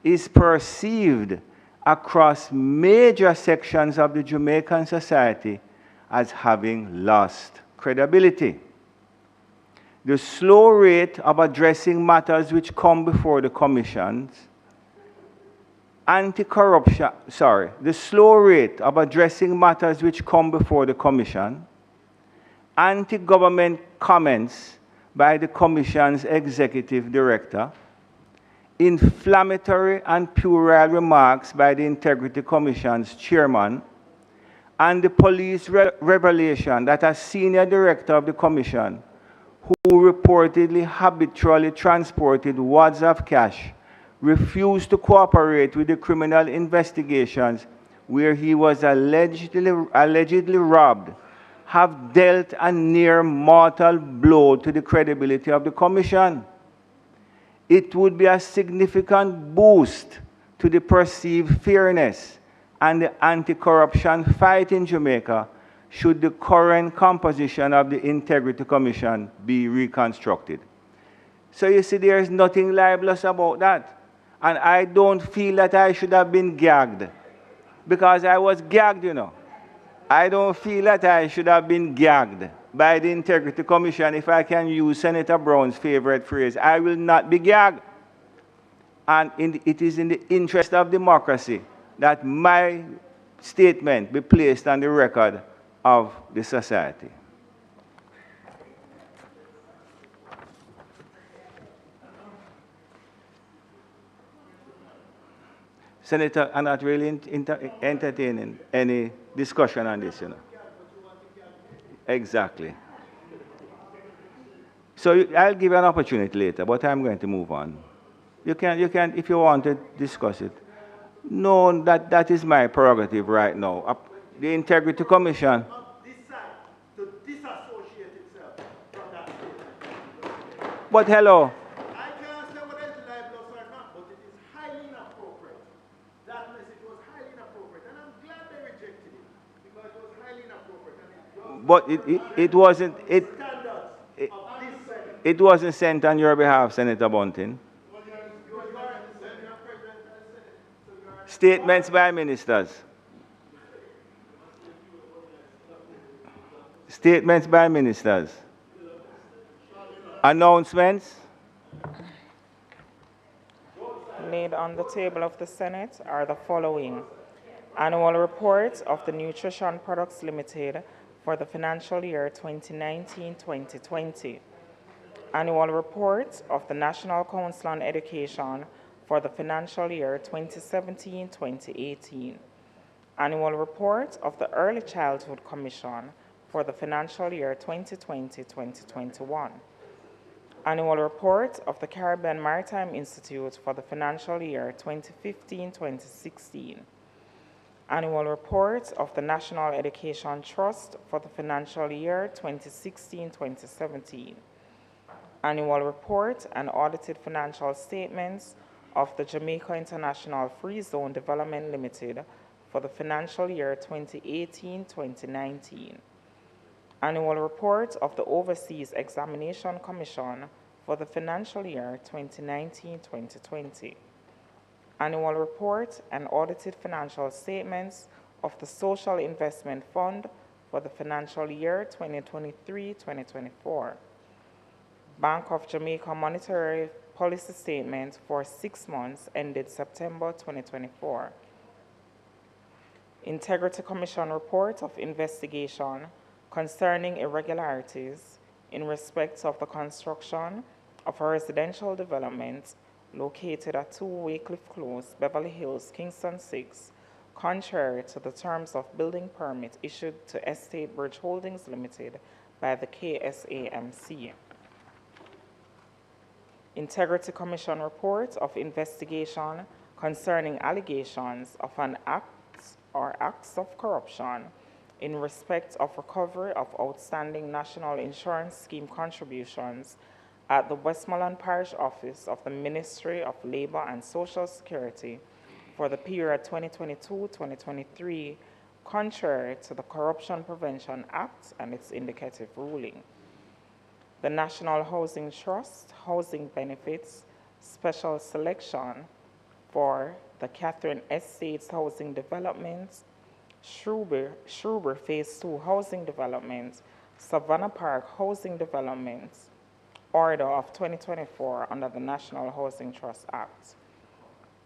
is perceived across major sections of the Jamaican society as having lost credibility. The slow rate of addressing matters which come before the commissions, the slow rate of addressing matters which come before the commission, anti-government comments by the commission's executive director, inflammatory and puerile remarks by the Integrity Commission's chairman, and the police revelation that a senior director of the commission, who reportedly habitually transported wads of cash, refused to cooperate with the criminal investigations where he was allegedly robbed, have dealt a near mortal blow to the credibility of the commission. It would be a significant boost to the perceived fairness and the anti-corruption fight in Jamaica should the current composition of the Integrity Commission be reconstructed. So you see, there is nothing libelous about that. And I don't feel that I should have been gagged, because I was gagged, you know. I don't feel that I should have been gagged by the Integrity Commission, if I can use Senator Brown's favorite phrase. I will not be gagged. And it is in the interest of democracy that my statement be placed on the record of the society. Senator, I'm not really entertaining any discussion on this, you know. Exactly. So I'll give you an opportunity later, but I'm going to move on. You can, if you want to discuss it. No, that is my prerogative right now. The Integrity Commission. To disassociate itself from that statement. But hello. I can't say whether it's libelous or not, but it is highly inappropriate. That message was highly inappropriate, and I'm glad they rejected it, because it was highly inappropriate. And but it wasn't sent on your behalf, Senator Bunting. Statements by ministers. Statements by ministers. Announcements. Laid on the table of the Senate are the following. Annual report of the Nutrition Products Limited for the financial year 2019-2020. Annual report of the National Council on Education for the financial year 2017-2018. Annual report of the Early Childhood Commission for the financial year 2020-2021. Annual report of the Caribbean Maritime Institute for the financial year 2015-2016. Annual report of the National Education Trust for the financial year 2016-2017. Annual report and audited financial statements of the Jamaica International Free Zone Development Limited for the financial year 2018-2019. Annual report of the Overseas Examination Commission for the financial year 2019-2020. Annual report and audited financial statements of the Social Investment Fund for the financial year 2023-2024. Bank of Jamaica Monetary Policy Statement for 6 months ended September 2024. Integrity Commission report of investigation concerning irregularities in respect of the construction of a residential development located at 2 Wycliffe Close, Beverly Hills, Kingston 6, contrary to the terms of building permit issued to Estate Bridge Holdings Limited by the KSAMC. Integrity Commission report of investigation concerning allegations of an act or acts of corruption in respect of recovery of outstanding National Insurance Scheme contributions at the Westmoreland Parish Office of the Ministry of Labor and Social Security for the period 2022-2023, contrary to the Corruption Prevention Act and its indicative ruling. The National Housing Trust Housing Benefits Special Selection for the Catherine Estates Housing Development, Schruber Phase 2 Housing Development, Savannah Park Housing Development, Order of 2024 under the National Housing Trust Act.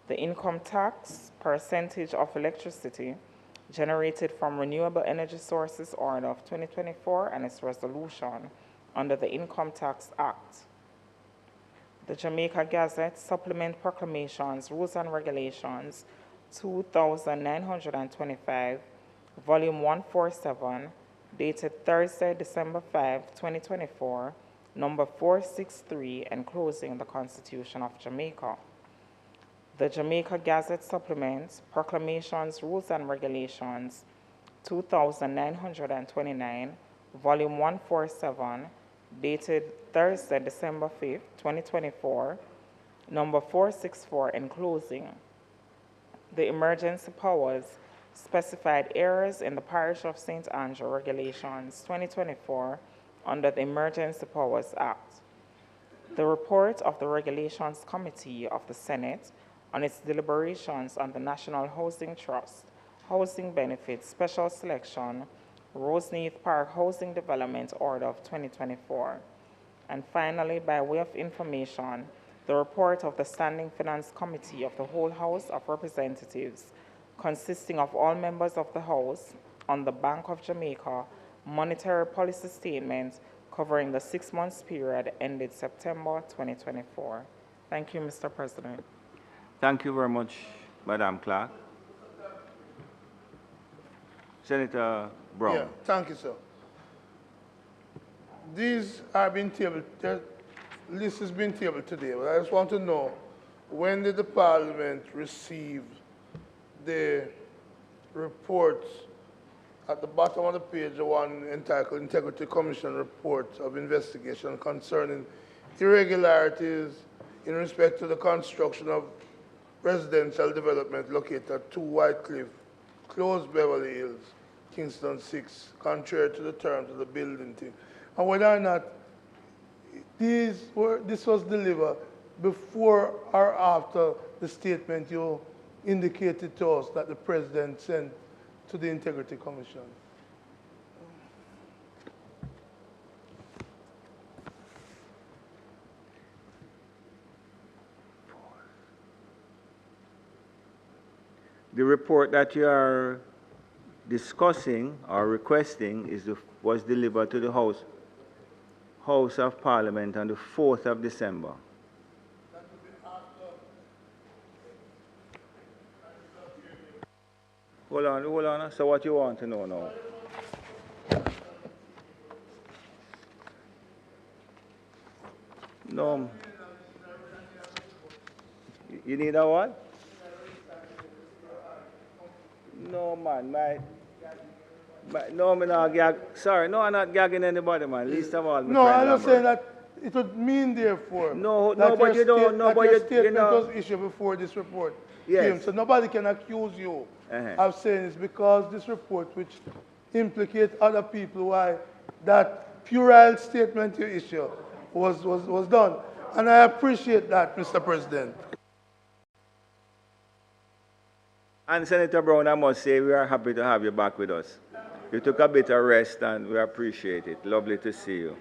The income tax percentage of electricity generated from renewable energy sources Order of 2024 and its resolution under the Income Tax Act. The Jamaica Gazette Supplement Proclamations, Rules and Regulations, 2925, Volume 147, dated Thursday, December 5, 2024, number 463, enclosing the Constitution of Jamaica. The Jamaica Gazette Supplement, Proclamations, Rules and Regulations, 2929, Volume 147, dated Thursday, December 5, 2024, number 464, enclosing the emergency powers, specified areas in the Parish of St. Andrew Regulations 2024 under the Emergency Powers Act. The report of the Regulations Committee of the Senate on its deliberations on the National Housing Trust, Housing Benefits Special Selection, Roseneath Park Housing Development Order of 2024. And finally, by way of information, the report of the Standing Finance Committee of the whole House of Representatives, consisting of all members of the House, on the Bank of Jamaica monetary policy statement covering the 6 months period ended September 2024. Thank you, Mr. President. Thank you very much, Madam Clerk. Senator Brown. Yeah, thank you, sir. These are being tabled, the list has been tabled today, but I just want to know, when did the Parliament receive the reports at the bottom of the page, the one entitled Integrity Commission Report of Investigation concerning irregularities in respect to the construction of residential development located at 2 Whitecliff, Close, Beverly Hills, Kingston 6, contrary to the terms of the building thing, and whether or not this was delivered before or after the statement you indicated to us that the President sent to the Integrity Commission. The report that you are discussing or requesting was delivered to the House of Parliament on the 4th of December. Hold on. So what you want to know now? No. You need a what? No, man. No, I'm not gag. Sorry, no, I'm not gagging anybody, man. Least of all, my No, friend I'm not Lambert. saying that it would mean, therefore, No, that but you don't. No, but your you statement know. was issued before this report Yes. came. So nobody can accuse you of saying it's because this report, which implicates other people, why that puerile statement you issue was done. And I appreciate that, Mr. President. And Senator Brown, I must say we are happy to have you back with us. You took a bit of rest and we appreciate it. Lovely to see you.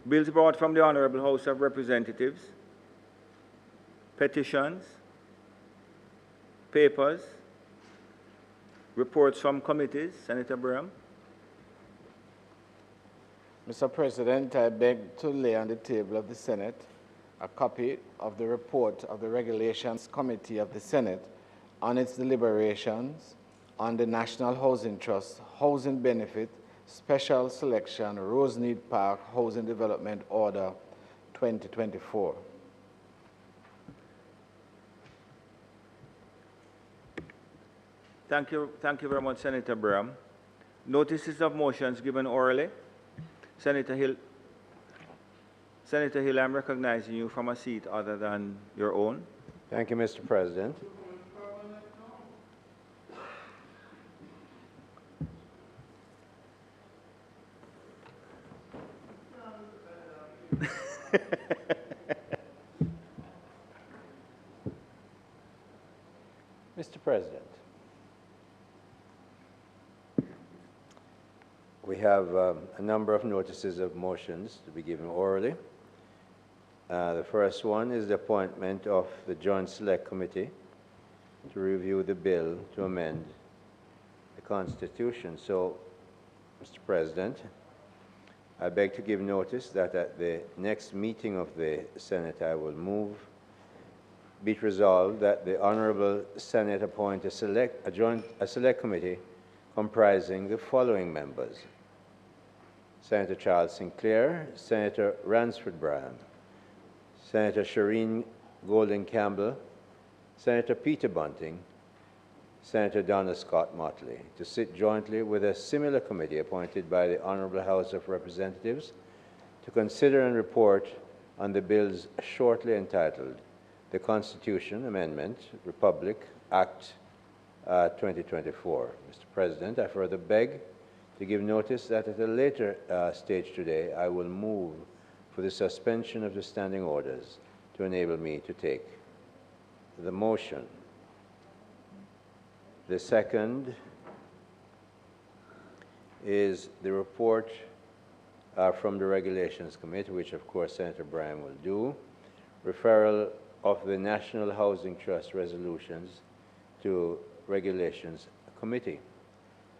Bills brought from the Honorable House of Representatives, petitions, papers, reports from committees. Senator Brown. Mr. President, I beg to lay on the table of the Senate a copy of the report of the Regulations Committee of the Senate on its deliberations on the National Housing Trust Housing Benefit Special Selection Roseneath Park Housing Development Order 2024. Thank you very much, Senator Brown. Notices of motions given orally. Senator Hill, I'm recognizing you from a seat other than your own. Thank you, Mr. President. Mr. President, we have a number of notices of motions to be given orally. The first one is the appointment of the Joint Select Committee to review the bill to amend the Constitution. So, Mr. President, I beg to give notice that at the next meeting of the Senate, I will move, be it resolved that the Honorable Senate appoint a select committee comprising the following members: Senator Charles Sinclair, Senator Ransford Bryan, Senator Shireen Golden Campbell, Senator Peter Bunting, Senator Donna Scott Motley, to sit jointly with a similar committee appointed by the Honorable House of Representatives to consider and report on the bills shortly entitled the Constitution Amendment Republic Act 2024. Mr. President, I further beg to give notice that at a later stage today, I will move for the suspension of the standing orders to enable me to take the motion. The second is the report from the Regulations Committee, which of course Senator Bryan will do, referral of the National Housing Trust resolutions to Regulations Committee.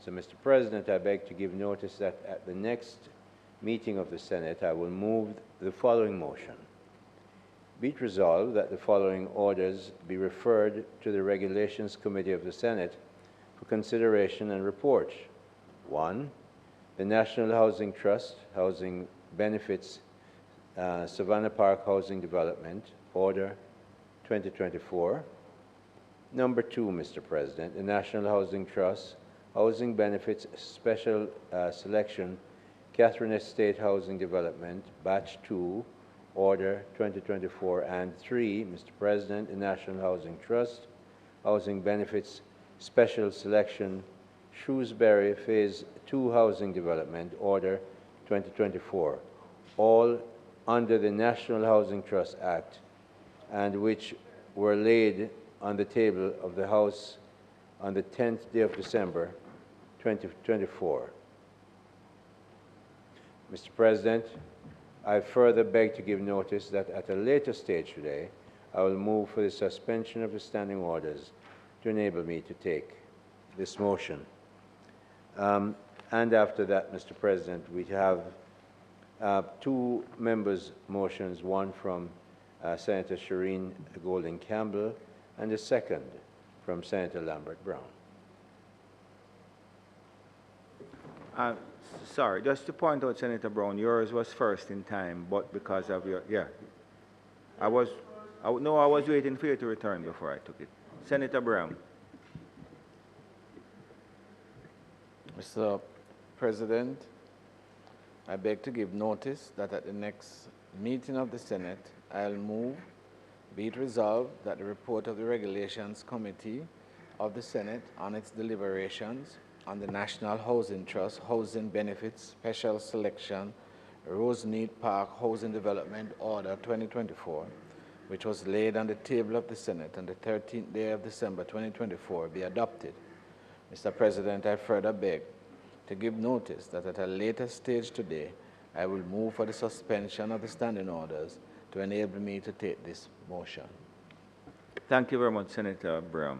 So, Mr. President, I beg to give notice that at the next meeting of the Senate, I will move the following motion. Be it resolved that the following orders be referred to the Regulations Committee of the Senate for consideration and report. 1. The National Housing Trust, Housing Benefits, Savannah Park Housing Development, Order 2024. Number 2, Mr. President, the National Housing Trust, Housing Benefits Special Selection, Catherine Estate Housing Development, Batch 2, Order 2024, and 3, Mr. President, the National Housing Trust, Housing Benefits Special Selection, Shrewsbury Phase 2 Housing Development, Order 2024, all under the National Housing Trust Act, and which were laid on the table of the House on the 10th day of December, 2024. Mr. President, I further beg to give notice that at a later stage today, I will move for the suspension of the standing orders to enable me to take this motion. And after that, Mr. President, we have two members' motions, one from Senator Shireen Golden Campbell and the second from Senator Lambert Brown. Sorry, just to point out, Senator Brown, yours was first in time, but because of your, I was waiting for you to return before I took it. Senator Brown. Mr. President, I beg to give notice that at the next meeting of the Senate, I'll move, be it resolved, that the report of the Regulations Committee of the Senate on its deliberations on the National Housing Trust Housing Benefits Special Selection Roseneath Park Housing Development Order 2024, which was laid on the table of the Senate on the 13th day of December 2024, be adopted. Mr. President, I further beg to give notice that at a later stage today, I will move for the suspension of the standing orders to enable me to take this motion. Thank you very much, Senator Brown.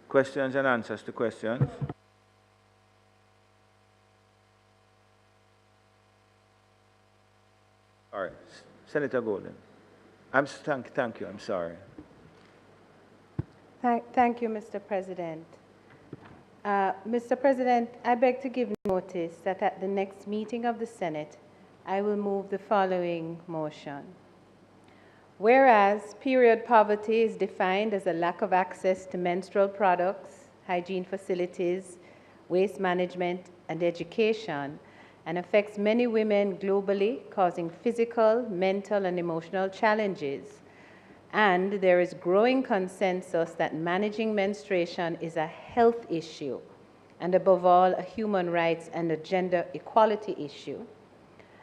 Questions and answers to questions? All right, Senator Golden. Thank you, I'm sorry. Thank you, Mr. President. Mr. President, I beg to give notice that at the next meeting of the Senate, I will move the following motion. Whereas period poverty is defined as a lack of access to menstrual products, hygiene facilities, waste management, and education, and affects many women globally, causing physical, mental, and emotional challenges. And there is growing consensus that managing menstruation is a health issue, and above all, a human rights and a gender equality issue.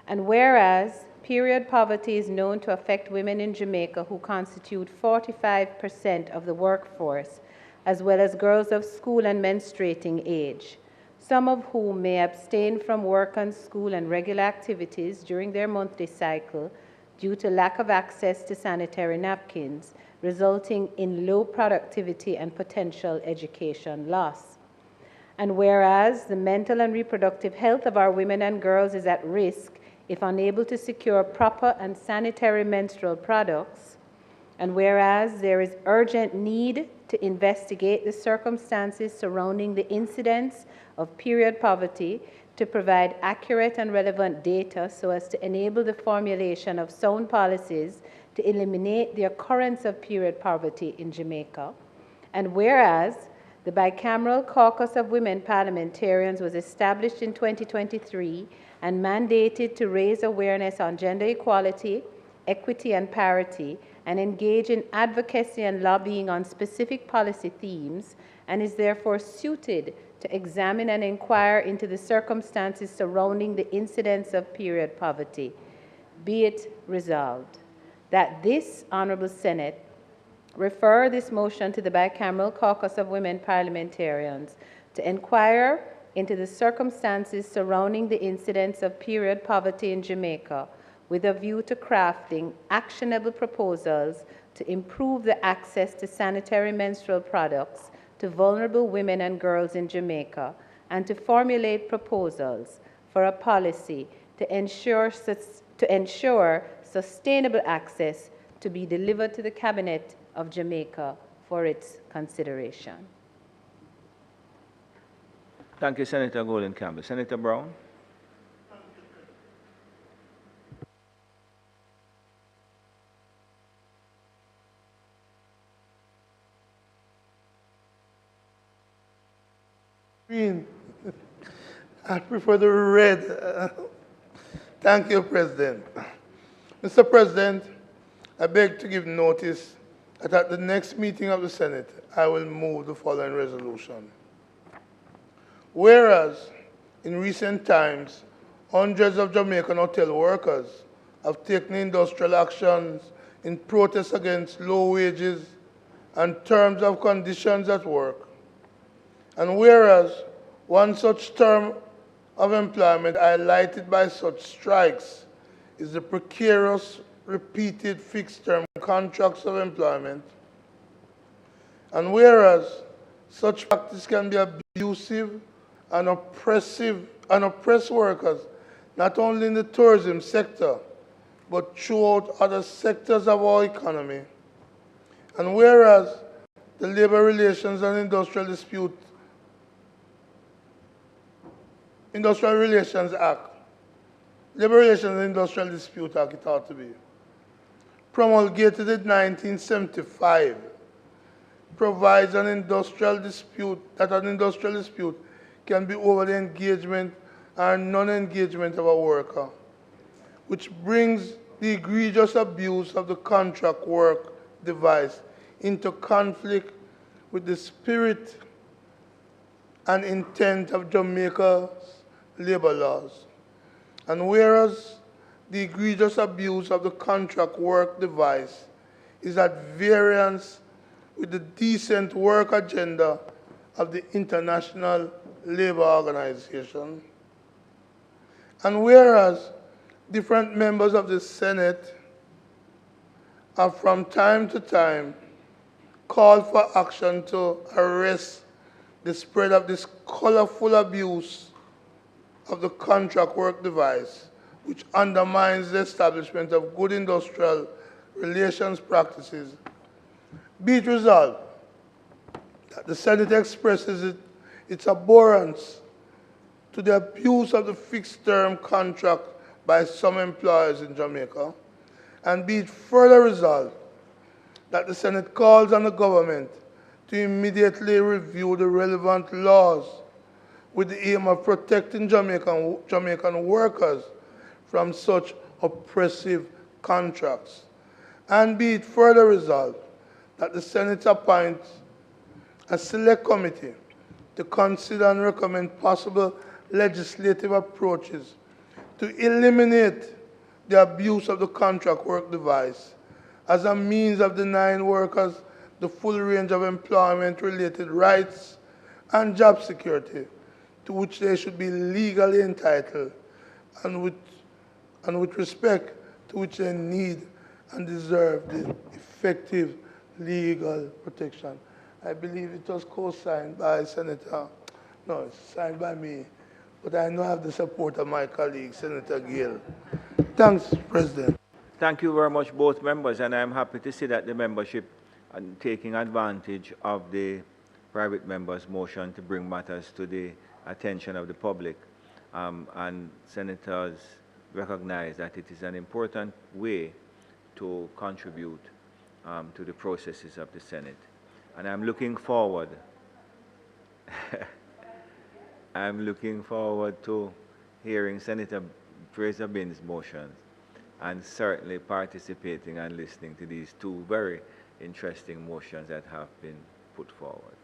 And whereas period poverty is known to affect women in Jamaica who constitute 45% of the workforce, as well as girls of school and menstruating age, some of whom may abstain from work and school and regular activities during their monthly cycle due to lack of access to sanitary napkins, resulting in low productivity and potential education loss. And whereas the mental and reproductive health of our women and girls is at risk if unable to secure proper and sanitary menstrual products, and whereas there is urgent need to investigate the circumstances surrounding the incidence of period poverty to provide accurate and relevant data so as to enable the formulation of sound policies to eliminate the occurrence of period poverty in Jamaica, and whereas the Bicameral Caucus of Women Parliamentarians was established in 2023 and mandated to raise awareness on gender equality, equity, and parity, and engage in advocacy and lobbying on specific policy themes, and is therefore suited to examine and inquire into the circumstances surrounding the incidence of period poverty. Be it resolved that this Honourable Senate refer this motion to the Bicameral Caucus of Women Parliamentarians to inquire into the circumstances surrounding the incidence of period poverty in Jamaica with a view to crafting actionable proposals to improve the access to sanitary menstrual products to vulnerable women and girls in Jamaica, and to formulate proposals for a policy to ensure sustainable access to be delivered to the Cabinet of Jamaica for its consideration. Thank you, Senator Golden Campbell. Senator Brown. Green. I prefer the red. Thank you, President. Mr. President, I beg to give notice that at the next meeting of the Senate, I will move the following resolution. Whereas, in recent times, hundreds of Jamaican hotel workers have taken industrial actions in protest against low wages and terms of conditions at work. And whereas one such term of employment highlighted by such strikes is the precarious, repeated fixed-term contracts of employment, and whereas such practice can be abusive and oppressive and oppress workers not only in the tourism sector but throughout other sectors of our economy, and whereas the Labor Relations and Industrial Relations Act, Labor Relations and Industrial Dispute Act, it ought to be, promulgated in 1975, provides an industrial dispute can be over the engagement or non-engagement of a worker, which brings the egregious abuse of the contract work device into conflict with the spirit and intent of Jamaica's labor laws. And whereas the egregious abuse of the contract work device is at variance with the decent work agenda of the International Labour Organization, and whereas different members of the Senate have from time to time called for action to arrest the spread of this colorful abuse of the contract work device, which undermines the establishment of good industrial relations practices, be it resolved that the Senate expresses its abhorrence to the abuse of the fixed-term contract by some employers in Jamaica, and be it further resolved that the Senate calls on the government to immediately review the relevant laws with the aim of protecting Jamaican workers from such oppressive contracts, and be it further resolved that the Senate appoints a select committee to consider and recommend possible legislative approaches to eliminate the abuse of the contract work device as a means of denying workers the full range of employment-related rights and job security to which they should be legally entitled and with respect to which they need and deserve the effective legal protection. I believe it was co-signed by Senator, no, it's signed by me, but I know I have the support of my colleague, Senator Gill. Thanks, President. Thank you very much, both members, and I'm happy to see that the membership are taking advantage of the private members' motion to bring matters to the attention of the public. And senators recognize that it is an important way to contribute to the processes of the Senate. And I'm looking forward, to hearing Senator Fraser Binns' motions and certainly participating and listening to these two very interesting motions that have been put forward.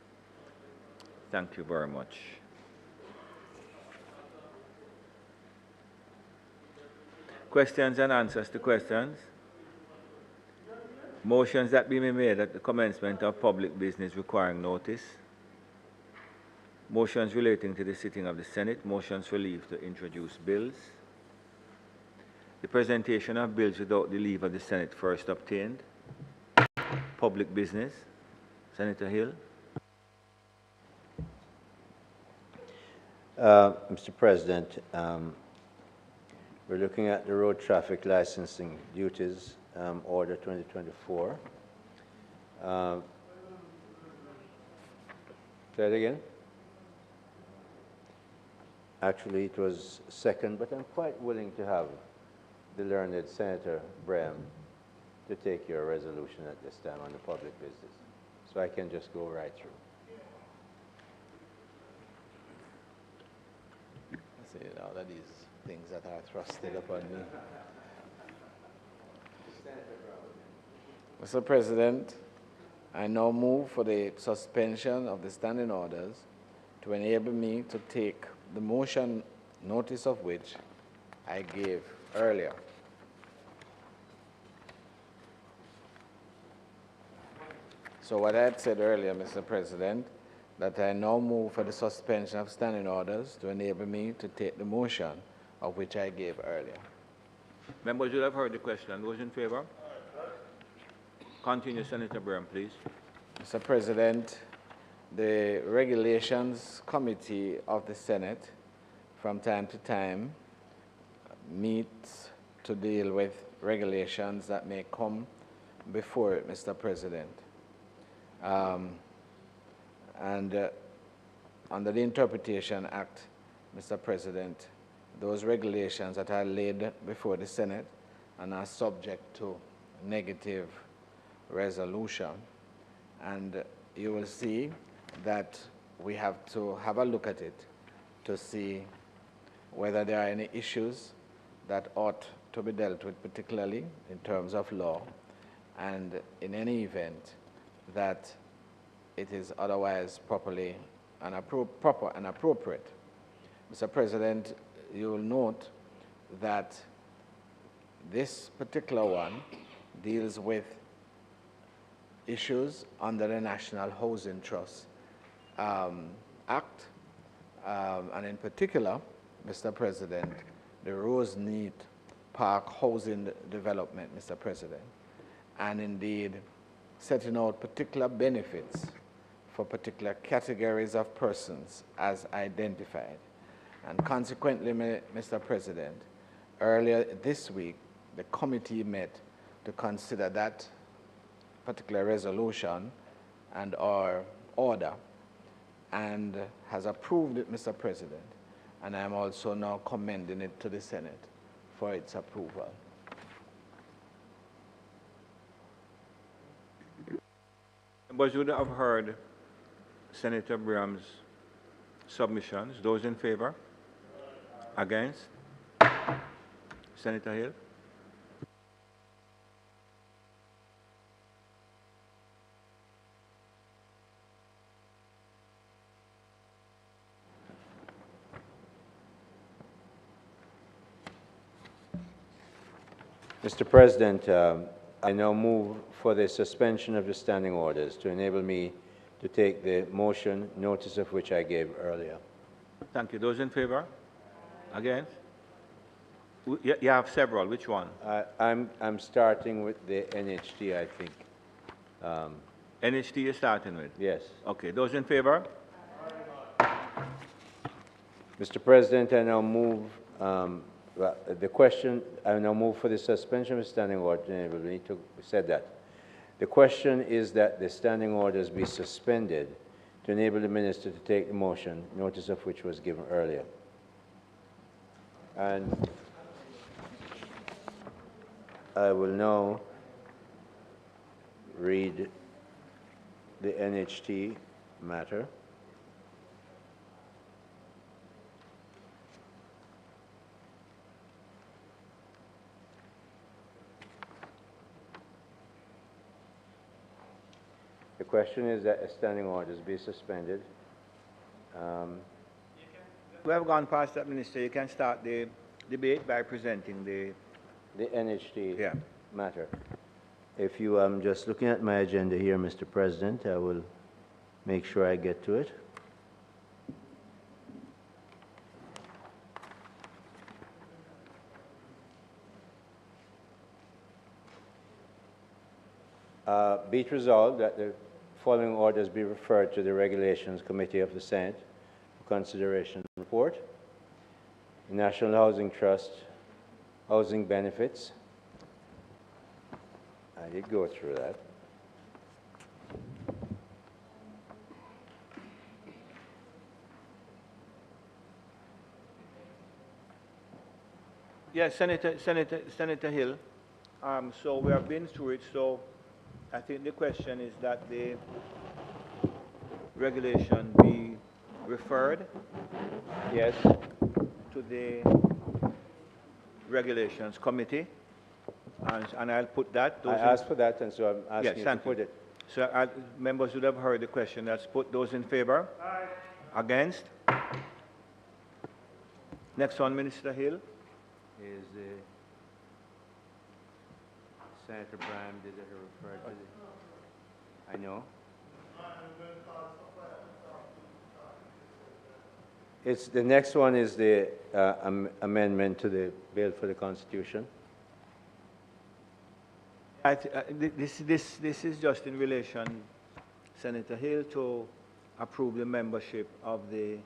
Thank you very much. Questions and answers to questions? Motions that be made at the commencement of public business requiring notice. Motions relating to the sitting of the Senate. Motions for leave to introduce bills. The presentation of bills without the leave of the Senate first obtained. Public business. Senator Hill. Mr. President, we're looking at the road traffic licensing duties order 2024. Say it again. Actually, it was second, but I'm quite willing to have the learned Senator Braham to take your resolution at this time on the public business. So I can just go right through. See, all of these things that are thrusted upon me. Mr. President, I now move for the suspension of the standing orders to enable me to take the motion, notice of which I gave earlier. So what I had said earlier, Mr. President, that I now move for the suspension of standing orders to enable me to take the motion of which I gave earlier. Members will have heard the question. Those in favor? Continue, Senator Braham, please. Mr. President, the Regulations Committee of the Senate from time to time meets to deal with regulations that may come before it, Mr. President. Under the Interpretation Act, Mr. President, those regulations that are laid before the Senate and are subject to negative resolution. And you will see that we have to have a look at it to see whether there are any issues that ought to be dealt with, particularly in terms of law, and in any event that it is otherwise properly and proper and appropriate. Mr. President, you will note that this particular one deals with issues under the National Housing Trust Act, and in particular, Mr. President, the Roseneath Park Housing Development, Mr. President, and indeed setting out particular benefits for particular categories of persons as identified. And consequently, Mr. President, earlier this week, the committee met to consider that particular resolution and our order, and has approved it, Mr. President. And I am also now commending it to the Senate for its approval. Members would have heard Senator Braham's submissions. Those in favor? Against? Senator Hill? Mr. President, I now move for the suspension of the standing orders to enable me to take the motion, notice of which I gave earlier. Thank you. Those in favor? Against? You have several. Which one? I'm starting with the NHT, I think. NHT you're starting with? Yes. Okay. Those in favor? Mr. President, I now move I now move for the suspension of the standing order to enable me to said that. The question is that the standing orders be suspended to enable the minister to take the motion, notice of which was given earlier. And I will now read the NHT matter. The question is that the standing orders be suspended. We have gone past that, Minister. You can start the debate by presenting the NHT matter. If you just looking at my agenda here, Mr. President, I will make sure I get to it. Be it resolved that the following orders be referred to the Regulations Committee of the Senate for consideration and report. The National Housing Trust, housing benefits. I did go through that. Yes, Senator Hill. So we have been through it. So I think the question is that the regulation be referred, yes, to the Regulations Committee, and I'll put that. I asked for that, and so I'm asking you to put it. So members would have heard the question. Let's put those in favor. Aye. Against? Next one, Minister Hill. Is Senator Braham, did it refer to the, I know. It's, the next one is the amendment to the bill for the Constitution. This is just in relation, Senator Hill, to approve the membership of the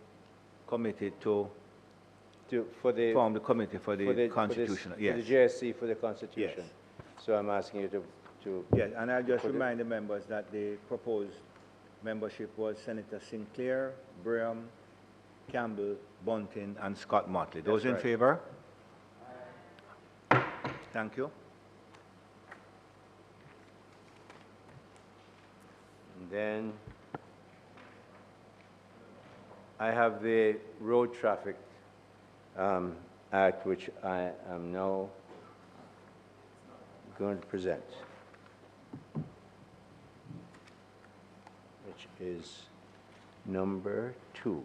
committee to form the committee for the Constitution. Yes. For the JSC for the Constitution. Yes. So I'm asking you to yes, and I'll just remind the members that the proposed membership was Senator Sinclair, Brigham, Campbell, Bunting, and Scott Motley. Those in favor? Thank you. And then I have the Road Traffic Act, which I am now going to present, which is number 2.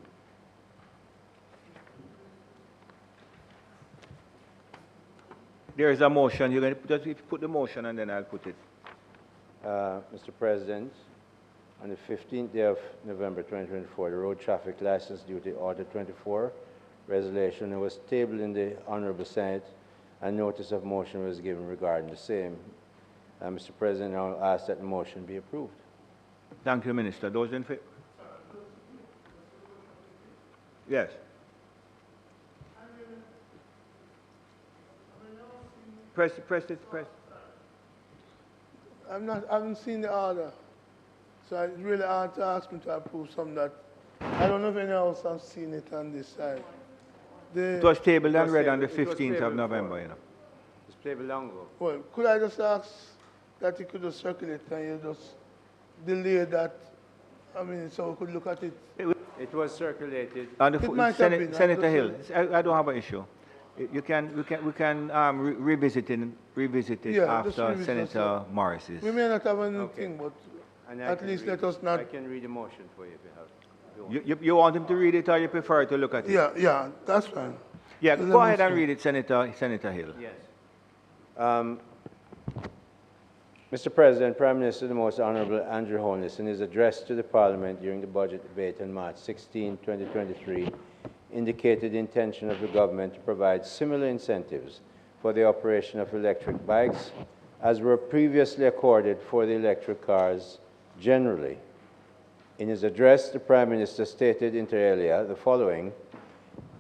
There is a motion. You're going to put the motion, and then I'll put it. Mr. President, on the 15th day of November 2024, the Road Traffic License Duty Order 24 resolution was tabled in the Honorable Senate, and notice of motion was given regarding the same. Mr. President, I'll ask that the motion be approved. Thank you, Minister. Those in favor? Yes. Press. I haven't seen the order, so it's really hard to ask me to approve something that I don't know if anyone else has seen it on this side. It was tabled and read on the 15th of November, you know. It's tabled long ago. Well, could I just ask that you could just circulate and you just delay that? I mean, so we could look at it. It was circulated. On the Senator Hill, I don't have an issue. We can revisit it after Senator Morris's. We may not have anything, but at least let us not. I can read the motion for you if you have. You want him to read it, or you prefer to look at it? Yeah, that's fine. Yeah, go ahead and read it, Senator Hill. Yes. Mr. President, Prime Minister, the Most Honorable Andrew Holness, in his address to the Parliament during the budget debate on March 16, 2023, indicated the intention of the government to provide similar incentives for the operation of electric bikes as were previously accorded for the electric cars generally. In his address, the Prime Minister stated inter alia the following: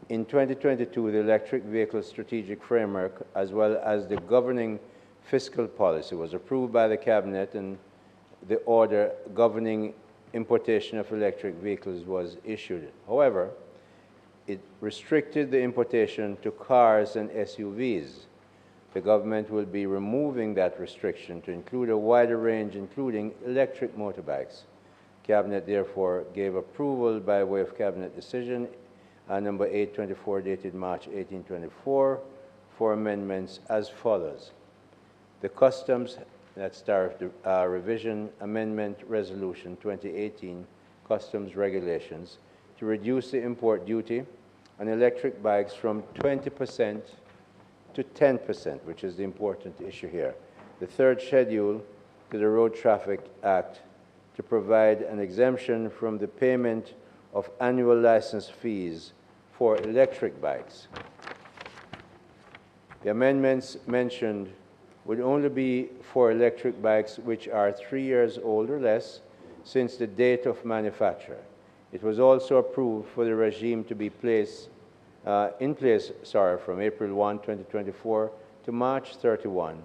in 2022, the electric vehicle strategic framework, as well as the governing fiscal policy, was approved by the Cabinet, and the order governing importation of electric vehicles was issued. However, it restricted the importation to cars and SUVs. The government will be removing that restriction to include a wider range, including electric motorbikes. Cabinet therefore gave approval by way of Cabinet decision number 824 dated March 1824 for amendments as follows. The Customs, that's Tariff Revision Amendment Resolution 2018 Customs Regulations, to reduce the import duty on electric bikes from 20% to 10%, which is the important issue here. The third schedule to the Road Traffic Act to provide an exemption from the payment of annual license fees for electric bikes. The amendments mentioned would only be for electric bikes which are 3 years old or less since the date of manufacture. It was also approved for the regime to be in place from April 1, 2024 to March 31,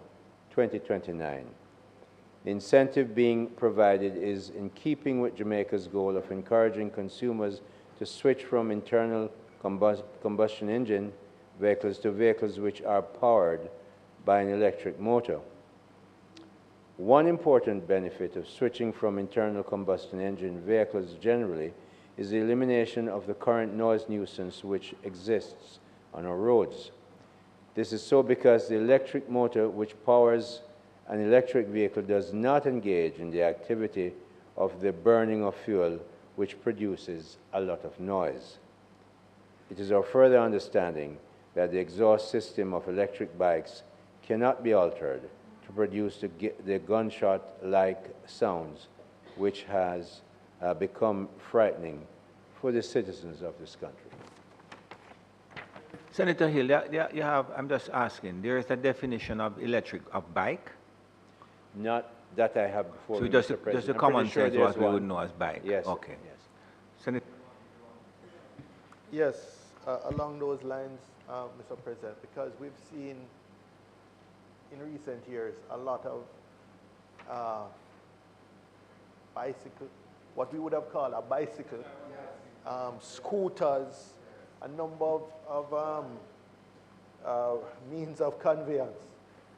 2029. The incentive being provided is in keeping with Jamaica's goal of encouraging consumers to switch from internal combustion engine vehicles to vehicles which are powered by an electric motor. One important benefit of switching from internal combustion engine vehicles generally is the elimination of the current noise nuisance which exists on our roads. This is so because the electric motor which powers an electric vehicle does not engage in the activity of the burning of fuel, which produces a lot of noise. It is our further understanding that the exhaust system of electric bikes cannot be altered to produce the gunshot-like sounds, which has become frightening for the citizens of this country. Senator Hill, you have, I'm just asking, there is a definition of bike? Not that I have before So me, just Mr. President. the I'm common pretty sure sense what there's we one. would know as bike? Yes. Okay. Yes. Senator. Yes, along those lines, Mr. President, because we've seen in recent years a lot of bicycle, what we would have called a bicycle, scooters, a number of means of conveyance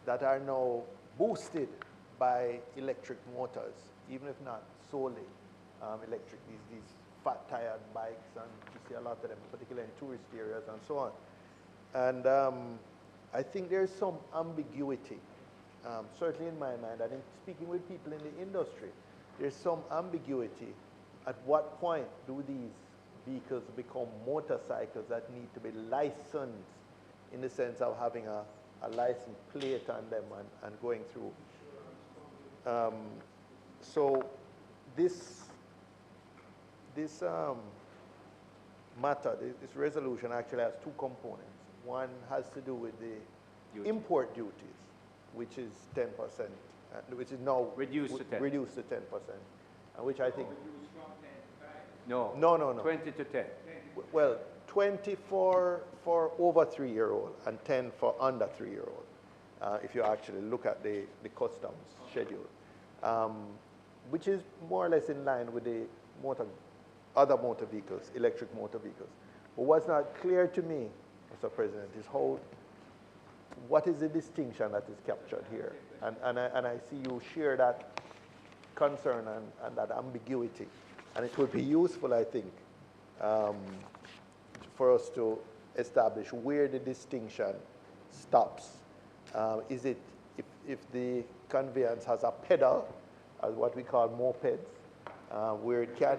that are now boosted by electric motors, even if not solely electric, these fat-tired bikes, and you see a lot of them, particularly in tourist areas and so on. And I think there's some ambiguity, certainly in my mind, and in speaking with people in the industry, there's some ambiguity at what point do these vehicles become motorcycles that need to be licensed in the sense of having a license plate on them and going through. So this matter, this resolution actually has two components. One has to do with the import duties, which is 10%, which is now Reduced to 10. Reduced to 10%, and which I think. No. No. 20 to 10. Well, 20 for over 3-year-old and 10 for under 3-year-old, if you actually look at the customs schedule, which is more or less in line with the other motor vehicles, electric motor vehicles. But what's not clear to me, Mr. President, is what is the distinction that is captured here? And I see you share that concern and that ambiguity. And it would be useful, I think, for us to establish where the distinction stops. Is it if the conveyance has a pedal, as what we call mopeds, where it can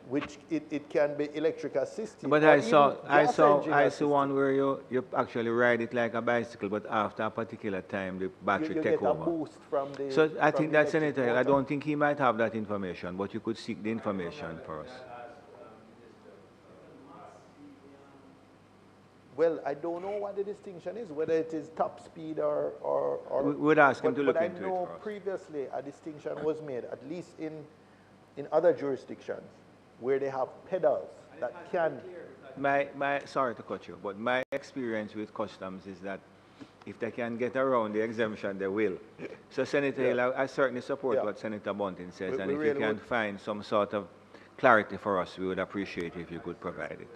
which it can be electric assisted. But or I even saw, gas engine I assisted. saw one where you actually ride it like a bicycle, but after a particular time, the battery You take get a over. boost from the So I from think the that electric Senator, I motor. don't think he might have that information, but you could seek the information for us. Well, I don't know what the distinction is, whether it is top speed or We would ask him to look but I into it know for us. previously a distinction was made, at least in other jurisdictions, where they have pedals that can. Sorry to cut you, but my experience with customs is that if they can get around the exemption, they will. So Senator Hill, I certainly support what Senator Bunting says, and We if really you can would. find some sort of clarity for us, we would appreciate it if you could provide it.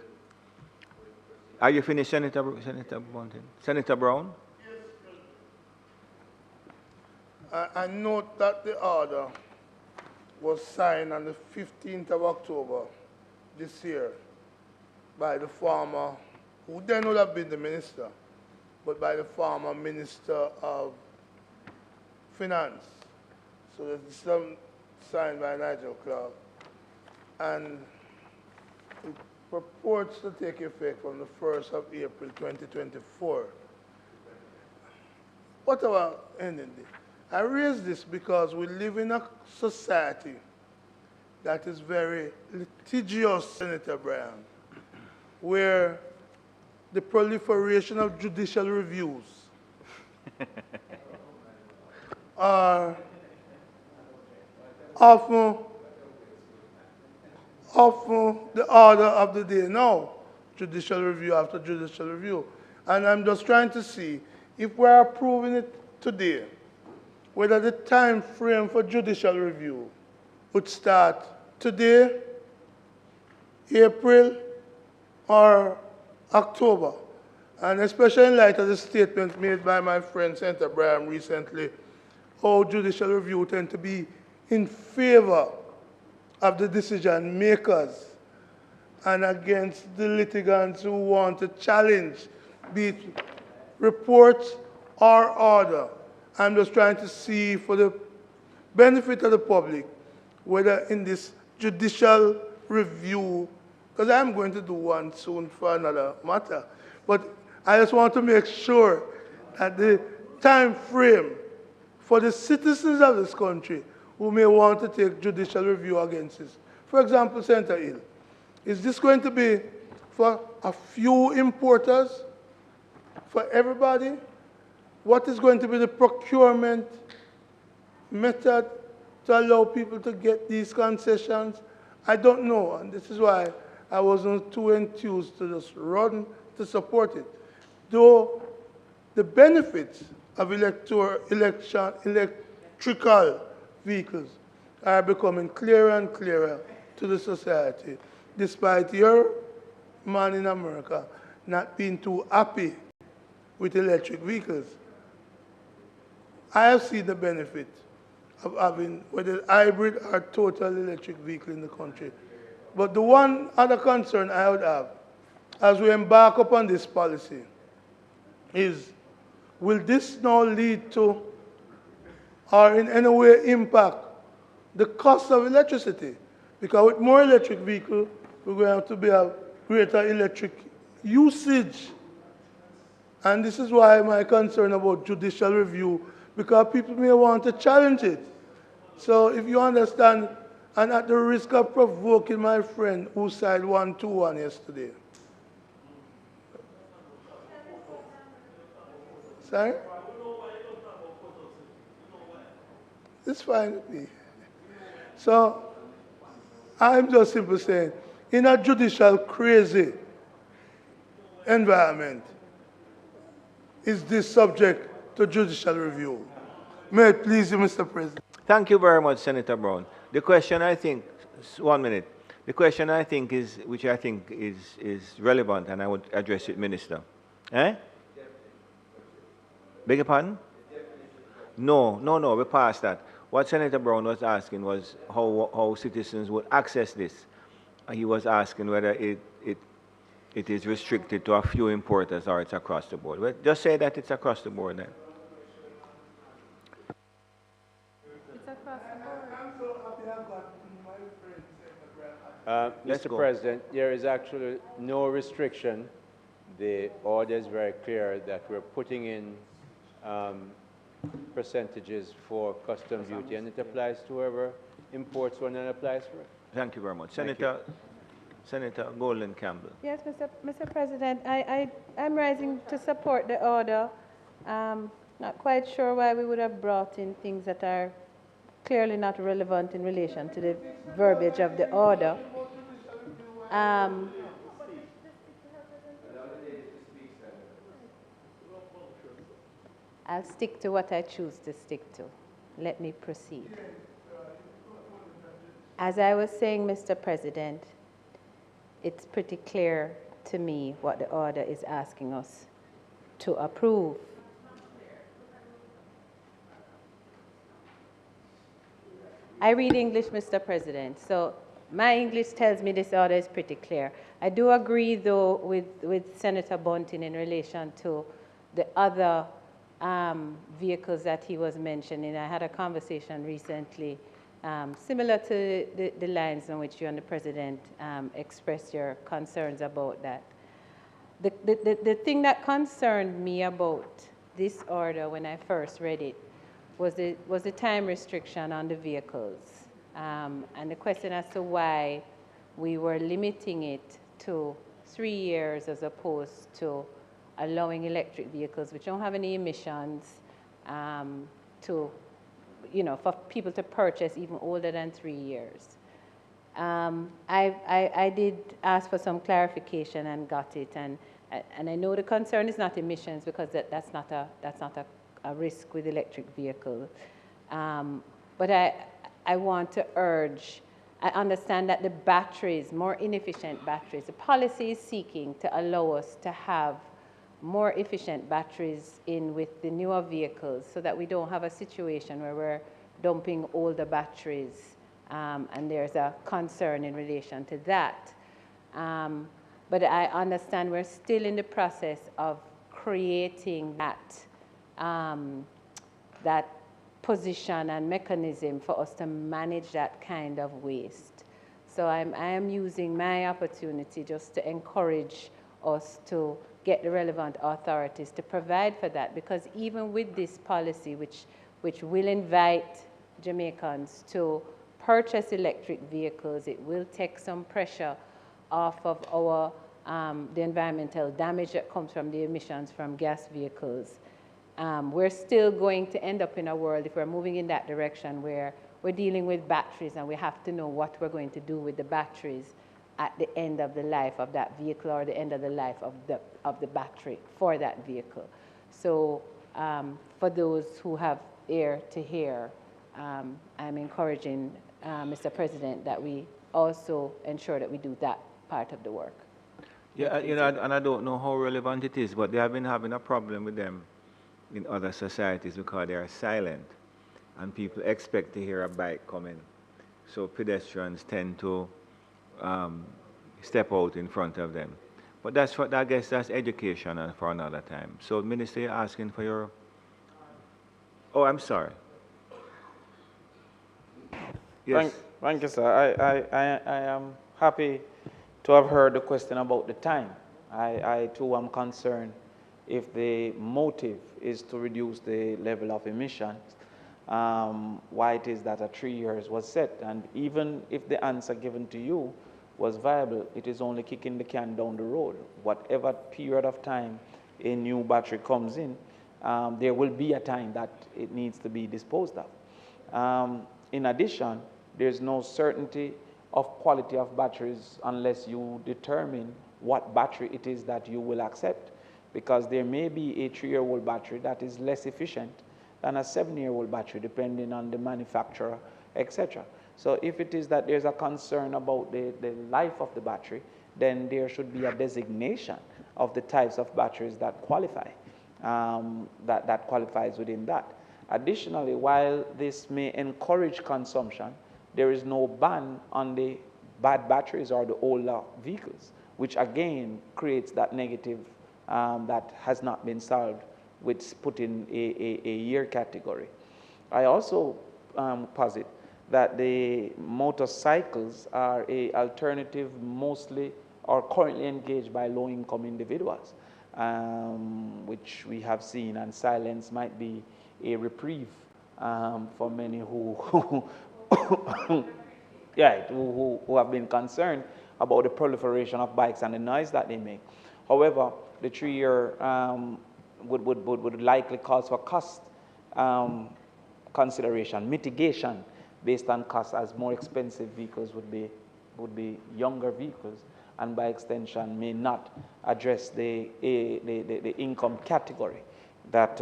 Are you finished, Senator Bunting? Senator Brown? I note that the order was signed on the 15th of October this year by the former, who then would have been the minister, but by the former Minister of Finance. So there's some signed by Nigel Clark. And it purports to take effect from the 1st of April 2024. Whatever ending this. I raise this because we live in a society that is very litigious, Senator Bryan, where the proliferation of judicial reviews are often the order of the day now, judicial review after judicial review. And I'm just trying to see if we're approving it today, whether the time frame for judicial review would start today, April, or October. And especially in light of the statement made by my friend Senator Bryan recently, how judicial review tend to be in favor of the decision makers and against the litigants who want to challenge, be it reports or order. I'm just trying to see, for the benefit of the public, whether in this judicial review, because I'm going to do one soon for another matter, but I just want to make sure that the time frame for the citizens of this country who may want to take judicial review against this. For example, Senator Hill, is this going to be for a few importers, for everybody? What is going to be the procurement method to allow people to get these concessions? I don't know, and this is why I wasn't too enthused to just run to support it. Though the benefits of electrical vehicles are becoming clearer and clearer to the society, despite your man in America not being too happy with electric vehicles. I have seen the benefit of having whether hybrid or total electric vehicle in the country. But the one other concern I would have as we embark upon this policy is, will this now lead to or in any way impact the cost of electricity? Because with more electric vehicles, we're going to have to be a greater electric usage. And this is why my concern about judicial review, because people may want to challenge it. So if you understand, and at the risk of provoking my friend who signed 121 yesterday. Sorry? It's fine with me. So I'm just simply saying, in a judicial crazy environment, is this subject to judicial review? May it please you, Mr. President. Thank you very much, Senator Brown. The question, I think, 1 minute. The question, I think, which I think is relevant, and I would address it, Minister. Eh? Beg your pardon? No, we passed that. What Senator Brown was asking was how citizens would access this. He was asking whether it is restricted to a few importers or it's across the board. Well, just say that it's across the board then. It's across the board. I'm so happy I got my friend Senator Let's Mr. go. President, there is actually no restriction. The order is very clear that we're putting in percentages for custom duty, and it applies to whoever imports one and applies for it. Thank you very much. Thank you. Senator Golden Campbell. Yes, Mr. President, I'm rising to support the order. Not quite sure why we would have brought in things that are clearly not relevant in relation to the verbiage of the order. I'll stick to what I choose to stick to. Let me proceed. As I was saying, Mr. President, it's pretty clear to me what the order is asking us to approve. I read English, Mr. President, so my English tells me this order is pretty clear. I do agree, though, with Senator Bunting in relation to the other vehicles that he was mentioning. I had a conversation recently similar to the lines on which you and the President expressed your concerns about that. The thing that concerned me about this order when I first read it was the time restriction on the vehicles, and the question as to why we were limiting it to 3 years as opposed to allowing electric vehicles which don't have any emissions to, for people to purchase even older than 3 years. I did ask for some clarification and got it, and I know the concern is not emissions because that's not a risk with electric vehicles. But I want to urge, I understand that the batteries, more inefficient batteries, the policy is seeking to allow us to have more efficient batteries in with the newer vehicles so that we don't have a situation where we're dumping older batteries, and there's a concern in relation to that. But I understand we're still in the process of creating that position and mechanism for us to manage that kind of waste. So I am using my opportunity just to encourage us to get the relevant authorities to provide for that, because even with this policy, which will invite Jamaicans to purchase electric vehicles, it will take some pressure off of our the environmental damage that comes from the emissions from gas vehicles. We're still going to end up in a world, if we're moving in that direction, where we're dealing with batteries and we have to know what we're going to do with the batteries at the end of the life of that vehicle or the end of the life of the battery for that vehicle. So for those who have ear to hear, I'm encouraging, Mr. President, that we also ensure that we do that part of the work. Yeah, and I don't know how relevant it is, but they have been having a problem with them in other societies because they are silent and people expect to hear a bike coming. So pedestrians tend to step out in front of them. But I guess that's education for another time. So, Minister, you're asking for your... Oh, I'm sorry. Yes. Thank you, sir. I am happy to have heard the question about the time. I too am concerned if the motive is to reduce the level of emissions, why it is that 3 years was set. And even if the answer given to you was viable, it is only kicking the can down the road. Whatever period of time a new battery comes in, there will be a time that it needs to be disposed of. In addition, there's no certainty of quality of batteries unless you determine what battery it is that you will accept, because there may be a 3-year-old battery that is less efficient than a 7-year-old battery, depending on the manufacturer, etc. So if it is that there's a concern about the life of the battery, then there should be a designation of the types of batteries that qualify, that qualifies within that. Additionally, while this may encourage consumption, there is no ban on the bad batteries or the older vehicles, which again creates that negative that has not been solved with putting a year category. I also posit that the motorcycles are a alternative mostly or currently engaged by low-income individuals, which we have seen, and silence might be a reprieve for many who yeah, who have been concerned about the proliferation of bikes and the noise that they make. However, the 3-year would likely cause for cost consideration, mitigation based on cost, as more expensive vehicles would be younger vehicles, and by extension may not address the income category that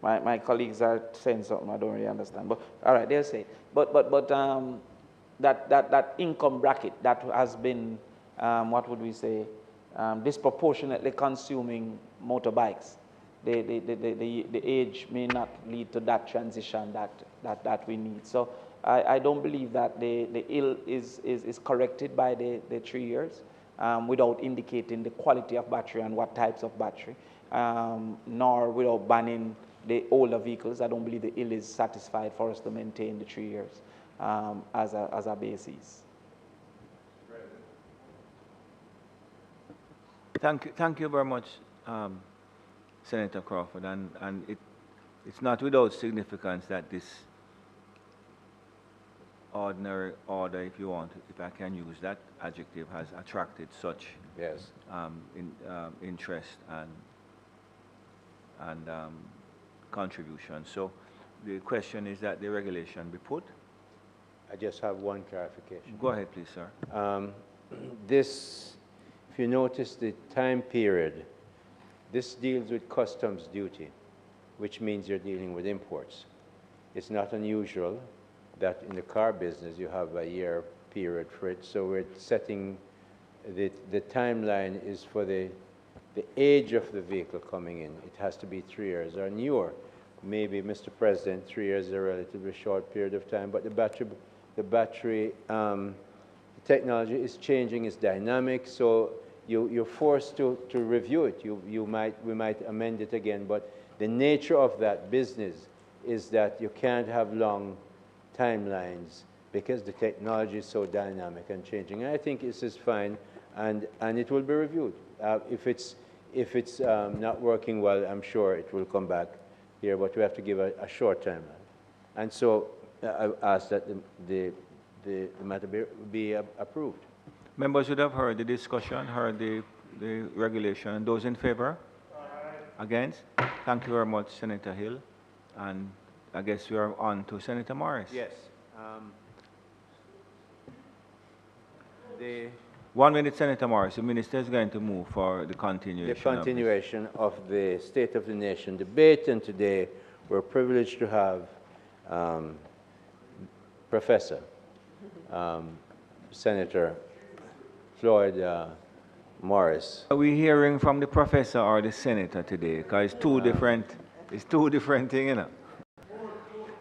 my colleagues are saying something I don't really understand, but all right, they'll say. But that income bracket that has been what would we say, disproportionately consuming motorbikes. The age may not lead to that transition that we need. So I don't believe that the ill is corrected by the 3 years without indicating the quality of battery and what types of battery, nor without banning the older vehicles. I don't believe the ill is satisfied for us to maintain the 3 years as a basis. Thank you very much, Senator Crawford, and it's not without significance that this ordinary order, if you want, if I can use that adjective, has attracted such interest and contribution. So the question is that the regulation be put. I just have one clarification. Go ahead, please, sir. If you notice the time period, this deals with customs duty, which means you're dealing with imports. It's not unusual that in the car business you have a year period for it, so we're setting the timeline is for the age of the vehicle coming in. It has to be 3 years or newer. Maybe, Mr. President, 3 years is a relatively short period of time, but the battery technology is changing, it's dynamic, so you're forced to review it. We might amend it again, but the nature of that business is that you can't have long timelines because the technology is so dynamic and changing. And I think this is fine, and it will be reviewed. If it's not working well, I'm sure it will come back here, but we have to give a short timeline. And so I ask that the matter be approved. Members would have heard the discussion, heard the regulation, and those in favor? Against? Thank you very much, Senator Hill. And I guess we are on to Senator Morris. Yes. 1 minute, Senator Morris. The minister is going to move for the continuation. The continuation of the State of the Nation debate, and today we're privileged to have Professor Senator Floyd Morris. Are we hearing from the professor or the senator today? Because it's two different things, you know.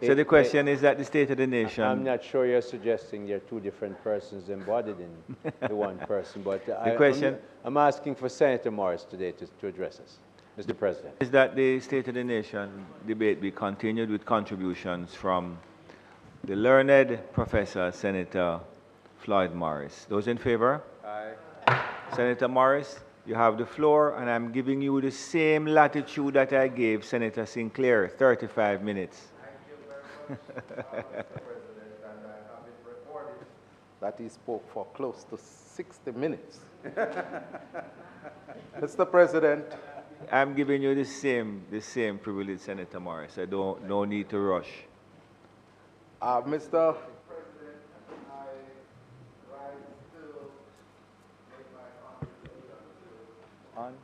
So the question is that the State of the Nation... I'm not sure you're suggesting there are two different persons embodied in the one person, but I'm asking for Senator Morris today to address us, Mr. President. Is that the State of the Nation debate be continued with contributions from the learned Professor Senator Floyd Morris. Those in favor? Aye. Senator Morris, you have the floor, and I'm giving you the same latitude that I gave Senator Sinclair, 35 minutes. Mr. President, and I have it recorded that he spoke for close to 60 minutes. Mr. President. I'm giving you the same privilege, Senator Morris. No need to rush. Mr. President, I rise to make my contribution On.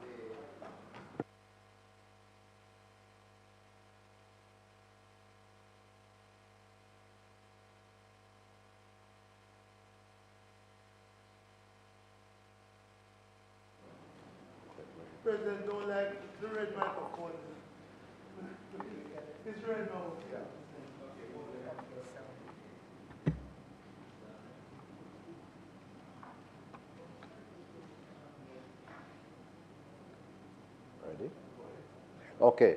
President, don't like the red microphone. It's red now. Yeah. Ready? Okay.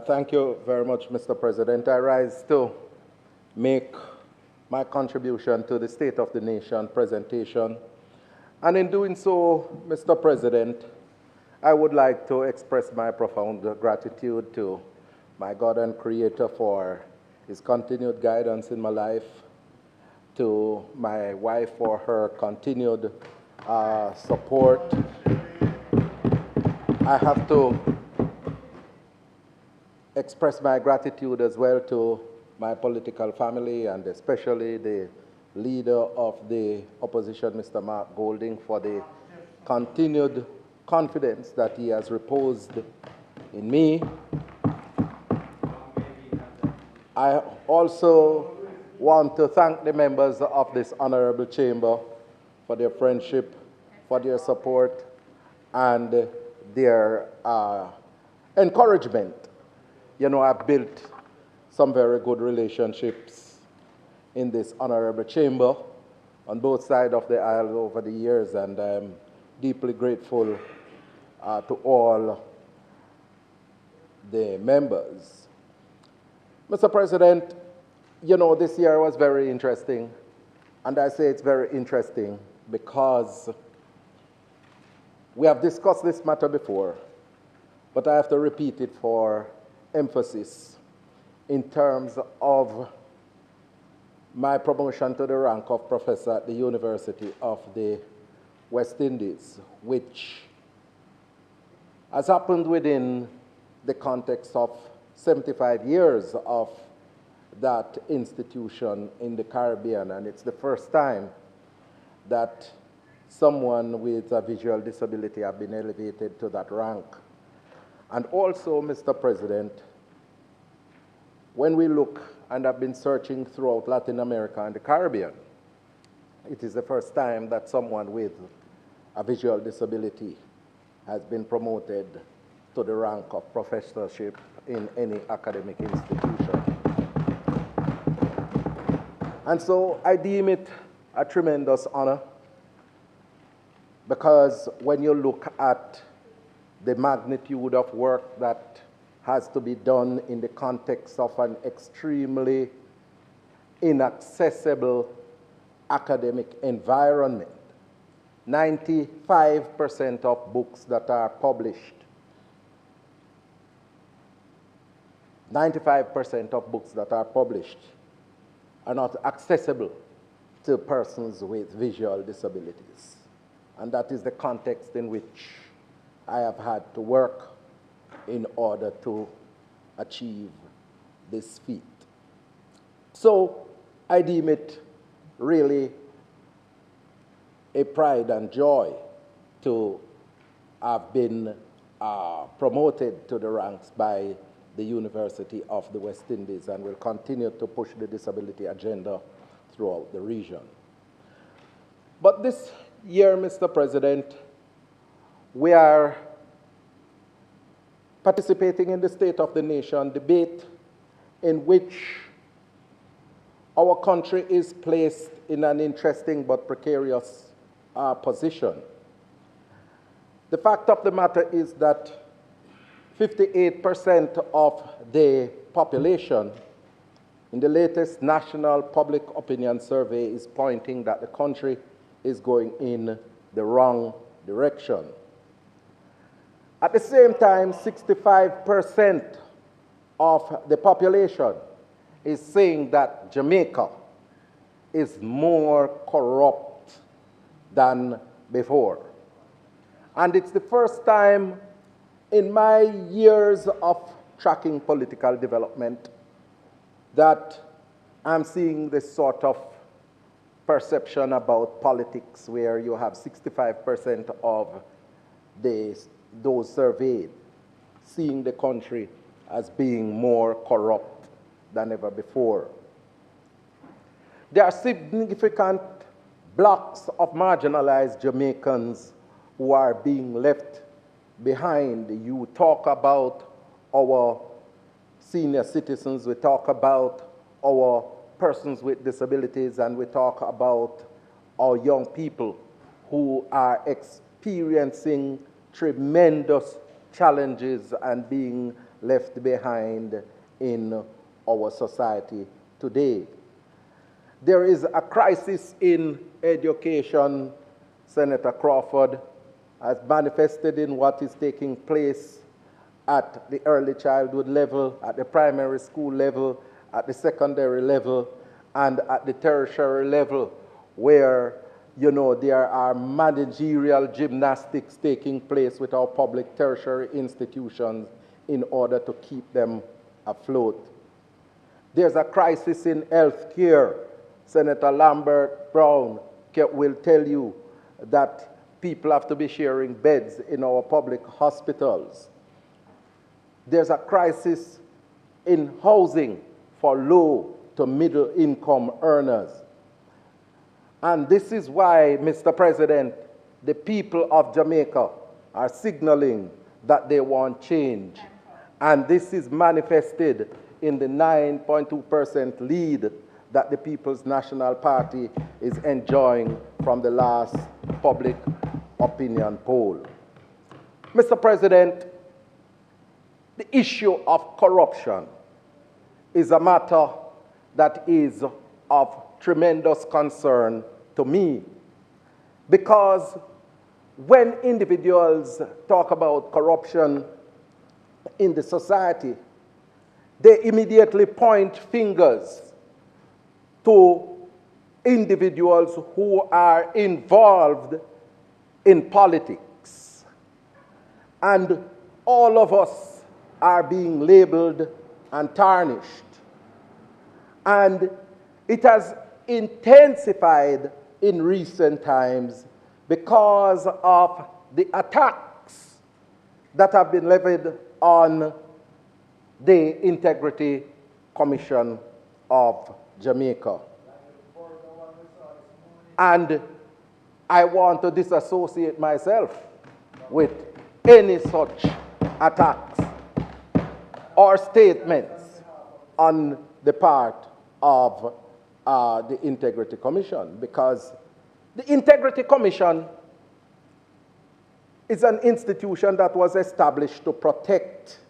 Thank you very much, Mr. President. I rise to make my contribution to the State of the Nation presentation. And in doing so, Mr. President, I would like to express my profound gratitude to my God and Creator for His continued guidance in my life, to my wife for her continued support. I have to express my gratitude as well to my political family and especially the leader of the opposition, Mr. Mark Golding, for the continued confidence that he has reposed in me. I also want to thank the members of this honorable chamber for their friendship, for their support, and their encouragement. You know, I've built some very good relationships in this honorable chamber on both sides of the aisle over the years, and I'm deeply grateful to all the members. Mr. President, you know, this year was very interesting, and I say it's very interesting because we have discussed this matter before, but I have to repeat it for emphasis in terms of my promotion to the rank of professor at the University of the West Indies, which has happened within the context of 75 years of that institution in the Caribbean, and it's the first time that someone with a visual disability have been elevated to that rank. And also, Mr. President, when we look and have been searching throughout Latin America and the Caribbean, it is the first time that someone with a visual disability has been promoted to the rank of professorship in any academic institution. And so I deem it a tremendous honor, because when you look at the magnitude of work that has to be done in the context of an extremely inaccessible academic environment, 95% of books that are published, 95% of books that are published are not accessible to persons with visual disabilities. And that is the context in which I have had to work in order to achieve this feat. So I deem it really a pride and joy to have been promoted to the ranks by the University of the West Indies, and will continue to push the disability agenda throughout the region. But this year, Mr. President, we are participating in the State of the Nation debate in which our country is placed in an interesting but precarious position. The fact of the matter is that 58% of the population in the latest National Public Opinion Survey is pointing that the country is going in the wrong direction. At the same time, 65% of the population is saying that Jamaica is more corrupt than before. And it's the first time in my years of tracking political development that I'm seeing this sort of perception about politics where you have 65% of those surveyed seeing the country as being more corrupt than ever before. There are significant blocks of marginalized Jamaicans who are being left behind. You talk about our senior citizens, we talk about our persons with disabilities, and we talk about our young people who are experiencing tremendous challenges and being left behind in our society today. There is a crisis in education, Senator Crawford, as manifested in what is taking place at the early childhood level, at the primary school level, at the secondary level, and at the tertiary level, where there are managerial gymnastics taking place with our public tertiary institutions in order to keep them afloat. There's a crisis in health care. Senator Lambert Brown will tell you that people have to be sharing beds in our public hospitals. There's a crisis in housing for low to middle income earners. And this is why, Mr. President, the people of Jamaica are signaling that they want change. And this is manifested in the 9.2% lead that the People's National Party is enjoying from the last public opinion poll. Mr. President, the issue of corruption is a matter that is of tremendous concern to me, because when individuals talk about corruption in the society, they immediately point fingers to individuals who are involved in politics. And all of us are being labeled and tarnished. And it has intensified in recent times because of the attacks that have been levied on the Integrity Commission of Jamaica. And I want to disassociate myself with any such attacks or statements on the part of the Integrity Commission, because the Integrity Commission is an institution that was established to protect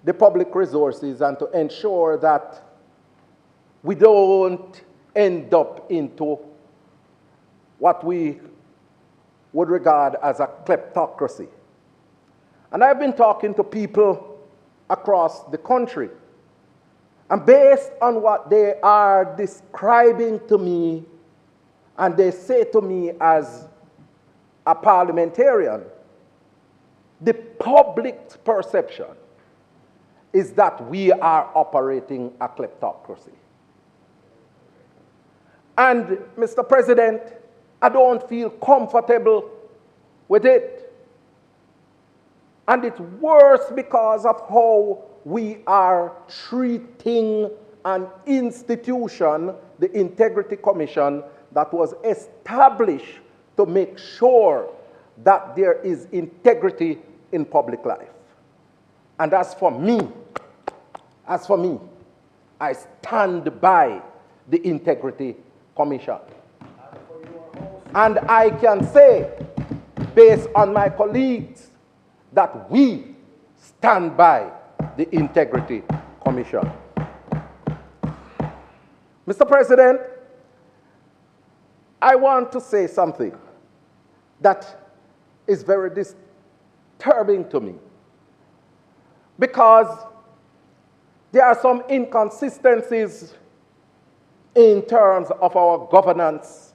the public resources and to ensure that we don't end up into what we would regard as a kleptocracy. And I've been talking to people across the country, and based on what they are describing to me, and they say to me as a parliamentarian, the public perception is that we are operating a kleptocracy. And, Mr. President, I don't feel comfortable with it. And it's worse because of how we are treating an institution, the Integrity Commission, that was established to make sure that there is integrity in public life. And as for me, I stand by the Integrity Commission. And I can say, based on my colleagues, that we stand by the Integrity Commission. Mr. President, I want to say something that is very disturbing to me, because there are some inconsistencies in terms of our governance,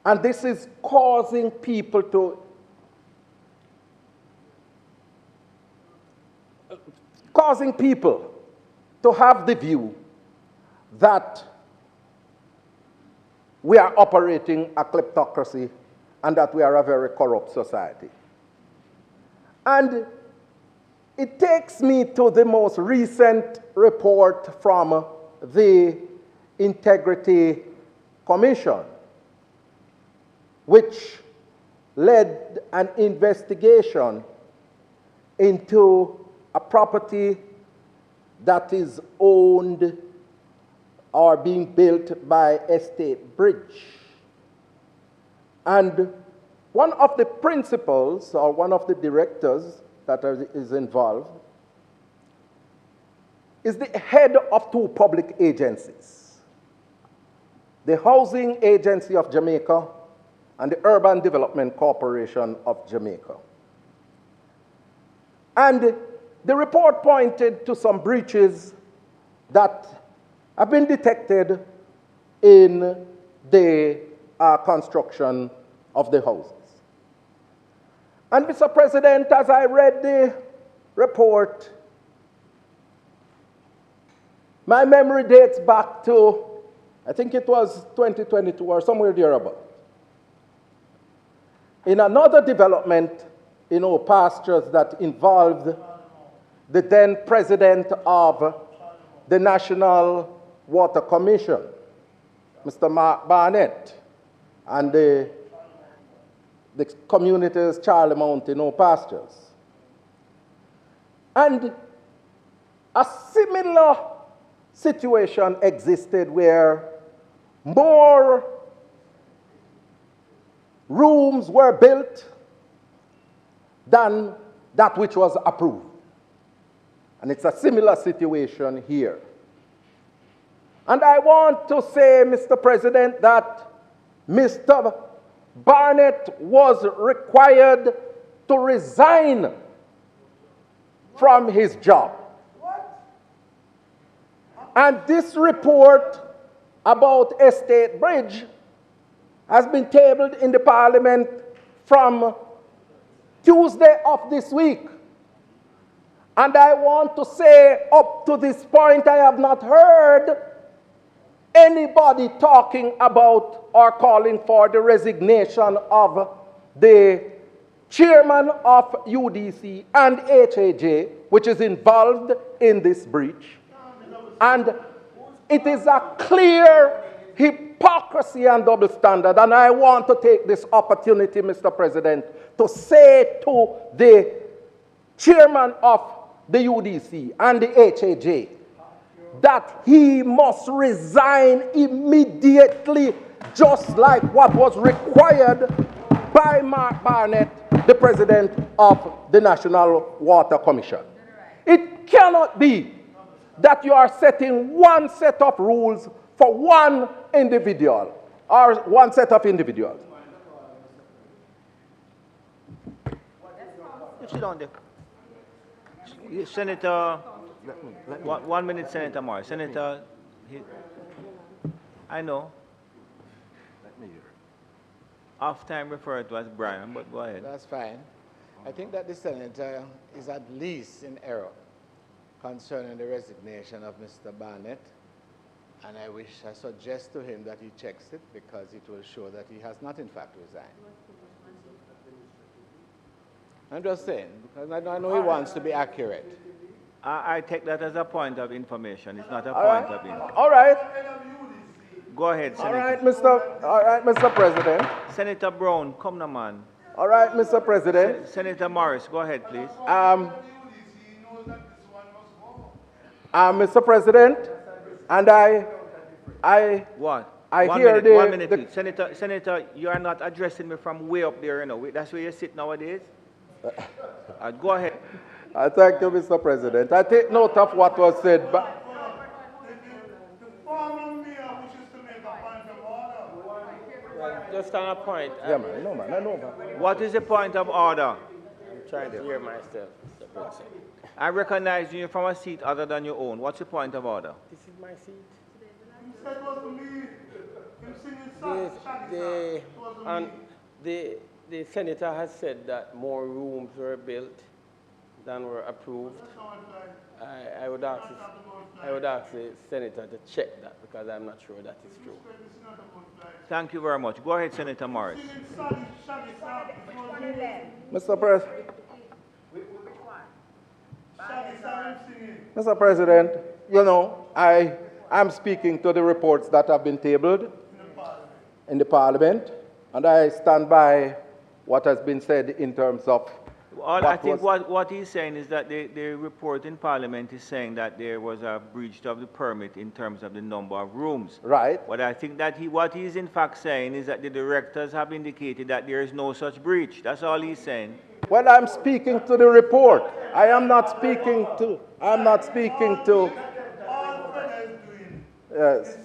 and this is causing people to have the view that we are operating a kleptocracy and that we are a very corrupt society. And it takes me to the most recent report from the Integrity Commission, which led an investigation into a property that is owned or being built by Estate Bridge. And one of the principals or one of the directors that is involved is the head of two public agencies, the Housing Agency of Jamaica and the Urban Development Corporation of Jamaica. And the report pointed to some breaches that have been detected in the construction of the houses. And Mr. President, as I read the report, my memory dates back to, I think it was 2022 or somewhere thereabout. In another development in our pastures that involved the then president of the National Water Commission, Mr. Mark Barnett, and the communities Charlie Mount in our pastures. And a similar situation existed where more rooms were built than that which was approved. And it's a similar situation here. And I want to say, Mr. President, that Mr. Barnett was required to resign from his job. And this report about Estate Bridge has been tabled in the Parliament from Tuesday of this week. And I want to say, up to this point, I have not heard anybody talking about or calling for the resignation of the chairman of UDC and HAJ, which is involved in this breach. And it is a clear hypocrisy and double standard. And I want to take this opportunity, Mr. President, to say to the chairman of the UDC and the HAJ that he must resign immediately, just like what was required by Mark Barnett, the president of the National Water Commission. It cannot be that you are setting one set of rules for one individual or one set of individuals. Sit down there. Senator, 1 minute, Senator Morris. Senator, I know. Off time referred to as Brian, but go ahead. That's fine. I think that the senator is at least in error concerning the resignation of Mr. Barnett. And I suggest to him that he checks it because it will show that he has not in fact resigned. I'm just saying, because I know he wants to be accurate. I take that as a point of information. It's not a point of information. All right. Go ahead, Senator. All right, Mr. President. Senator Brown, come now, man. All right, Mr. President. Senator Morris, go ahead, please. Mr. President, and what? I one hear minute, 1 minute, please. Senator, you are not addressing me from way up there, you know. That's where you sit nowadays. Go ahead. I thank you, Mr. President. I take note of what was said, but just on a point. Yeah, man, no, man, I know, man. What is the point of order? I'm trying to hear myself, Mr. President. I recognize you from a seat other than your own. What's the point of order? This is my seat. The senator has said that more rooms were built than were approved. I would ask the senator to check that because I'm not sure that is true. Thank you very much. Go ahead, Senator Morris. Mr. President, you know, I'm speaking to the reports that have been tabled in the Parliament, and I stand by what has been said in terms of I think what he's saying is that the report in Parliament is saying that there was a breach of the permit in terms of the number of rooms. Right. But I think that what he's in fact saying is that the directors have indicated that there is no such breach. That's all he's saying. Well, I'm speaking to the report. I am not speaking to, yes.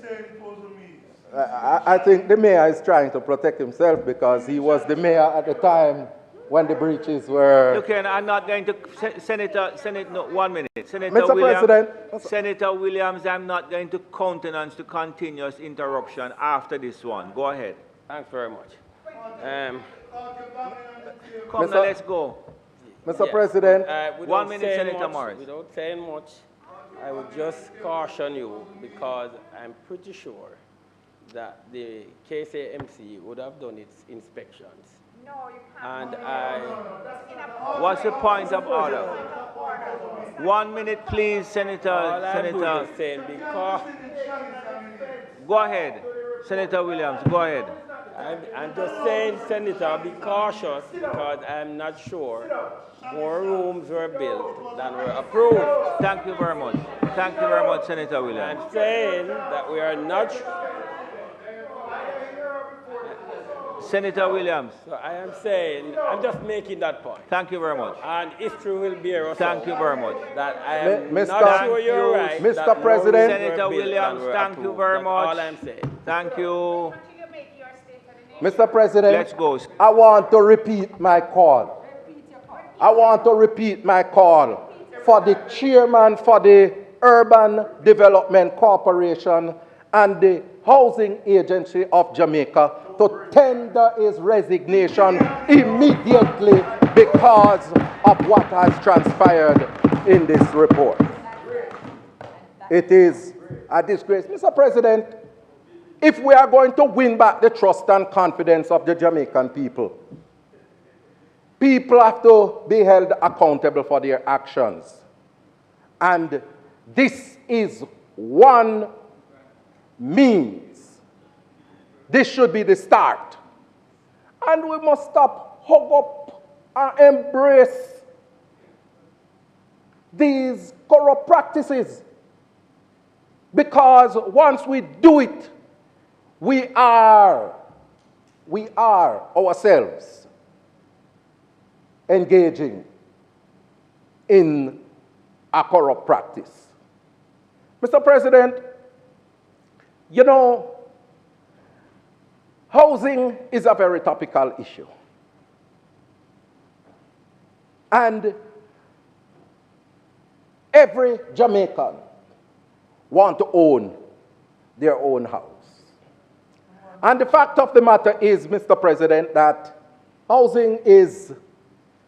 I think the mayor is trying to protect himself because he was the mayor at the time when the breaches were... Look, I'm not going to, Senator, no, 1 minute. Mr. President. Senator Williams, I'm not going to countenance the continuous interruption after this one. Go ahead. Thanks very much. Come now, let's go. Mr. President. 1 minute, Senator Morris. Without saying much, I would just caution you because I'm pretty sure that the KCMC would have done its inspections. No, you can't. And what's the point of order? 1 minute, please, Senator. I'm saying because go ahead, Senator Williams. Go ahead. I'm just saying, Senator, be cautious because I'm not sure more rooms were built than were approved. Thank you very much. Thank you very much, Senator Williams. I'm saying that we are not. Senator Williams. So I am saying, I'm just making that point. Thank you very much. And history will bear us Thank you very much. That I am Mr. not sure you're right. Mr. President. Senator Williams, thank you very much. All I'm saying. Thank you. Mr. President. Let's go. I want to repeat my call. I want to repeat my call for the chairman for the Urban Development Corporation and the Housing Agency of Jamaica to tender his resignation immediately because of what has transpired in this report. It is a disgrace. Mr. President, if we are going to win back the trust and confidence of the Jamaican people, people have to be held accountable for their actions. And this is one means. This should be the start. And we must stop, hug up, and embrace these corrupt practices. Because once we do it, we are ourselves engaging in a corrupt practice. Mr. President, you know, housing is a very topical issue. And every Jamaican wants to own their own house. And the fact of the matter is, Mr. President, that housing is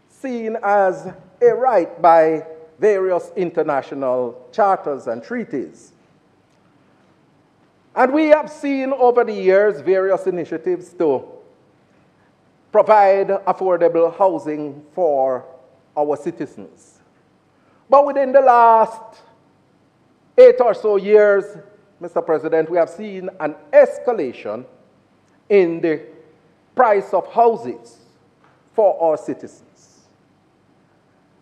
seen as a right by various international charters and treaties. And we have seen over the years various initiatives to provide affordable housing for our citizens. But within the last 8 or so years, Mr. President, we have seen an escalation in the price of houses for our citizens.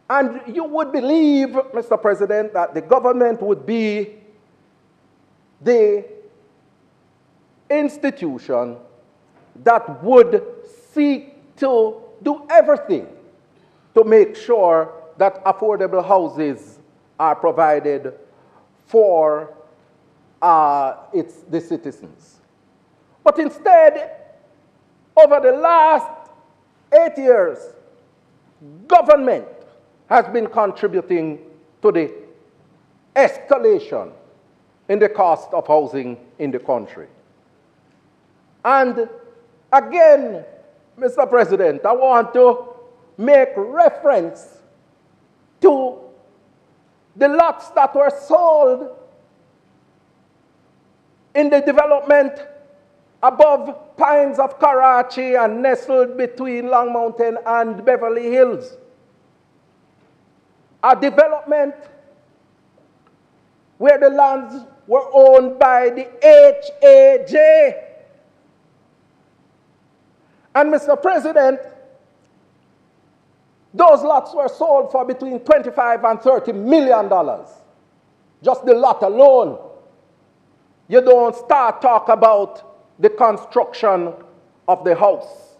And you would believe, Mr. President, that the government would be the institution that would seek to do everything to make sure that affordable houses are provided for the citizens. But instead, over the last 8 years, government has been contributing to the escalation in the cost of housing in the country. And again, Mr. President, I want to make reference to the lots that were sold in the development above Pines of Karachi and nestled between Long Mountain and Beverly Hills. A development where the lands were owned by the HAJ. And Mr. President, Those lots were sold for between $25 and $30 million. Just the lot alone. You don't start talk about the construction of the house.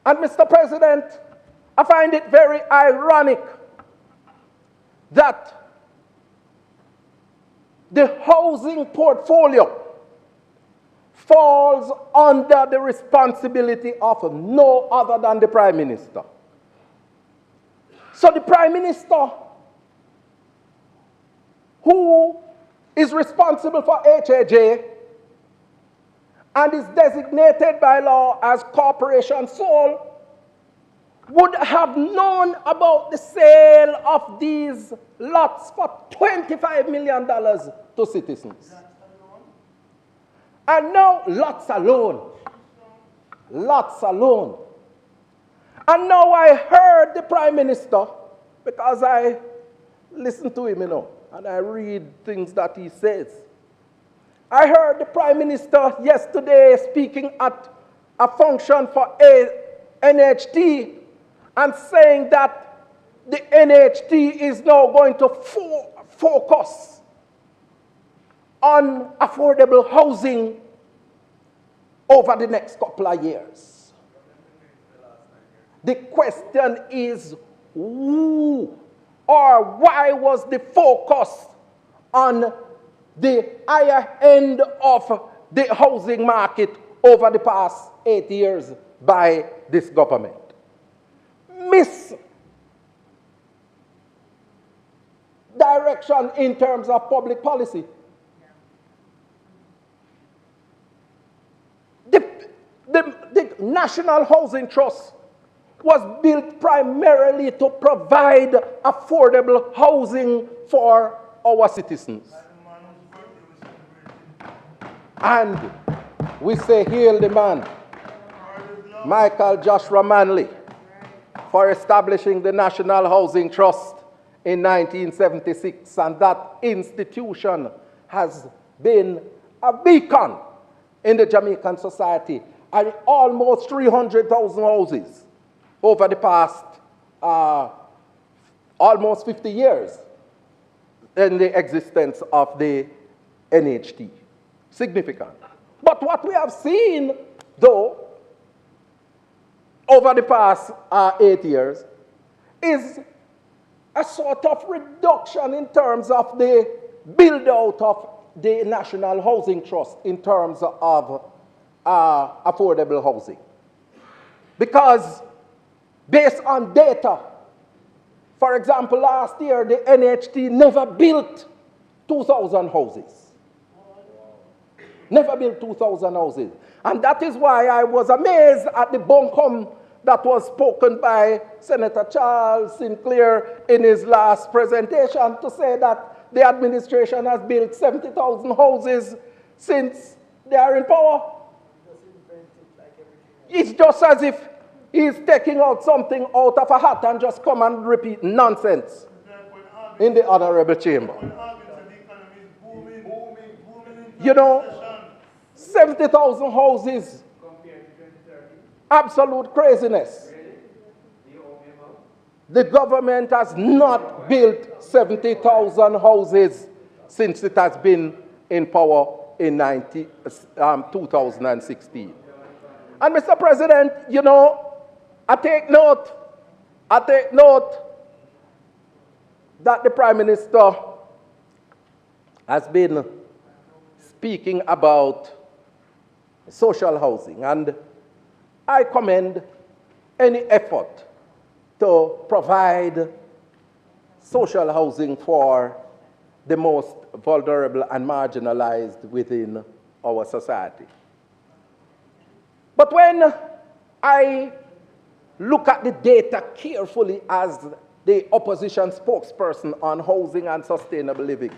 And Mr. President, I find it very ironic that the housing portfolio falls under the responsibility of no other than the Prime Minister. So the Prime Minister, who is responsible for HAJ and is designated by law as corporation sole, would have known about the sale of these lots for $25 million to citizens. And now, lots alone. Lots alone. And now I heard the Prime Minister, because I listen to him, and I read things that he says. I heard the Prime Minister yesterday speaking at a function for NHT and saying that the NHT is now going to focus on affordable housing over the next couple of years. The question is, who or why was the focus on the higher end of the housing market over the past 8 years by this government? Misdirection in terms of public policy. The National Housing Trust was built primarily to provide affordable housing for our citizens. And we say, hail the man, Michael Joshua Manley, for establishing the National Housing Trust in 1976. And that institution has been a beacon in the Jamaican society. And almost 300,000 houses over the past almost 50 years in the existence of the NHT. Significant. But what we have seen, though, over the past 8 years, is a sort of reduction in terms of the build-out of the National Housing Trust in terms of affordable housing. Because based on data, for example, last year, the NHT never built 2,000 houses. Never built 2,000 houses. And that is why I was amazed at the buncombe that was spoken by Senator Charles Sinclair in his last presentation to say that the administration has built 70,000 houses since they are in power. It's just as if he's taking out something out of a hat and just come and repeat nonsense in the honorable chamber. 70,000 houses, absolute craziness. The government has not built 70,000 houses since it has been in power in 2016. And Mr. President, I take note that the Prime Minister has been speaking about social housing, and I commend any effort to provide social housing for the most vulnerable and marginalized within our society. But when I look at the data carefully as the opposition spokesperson on housing and sustainable living,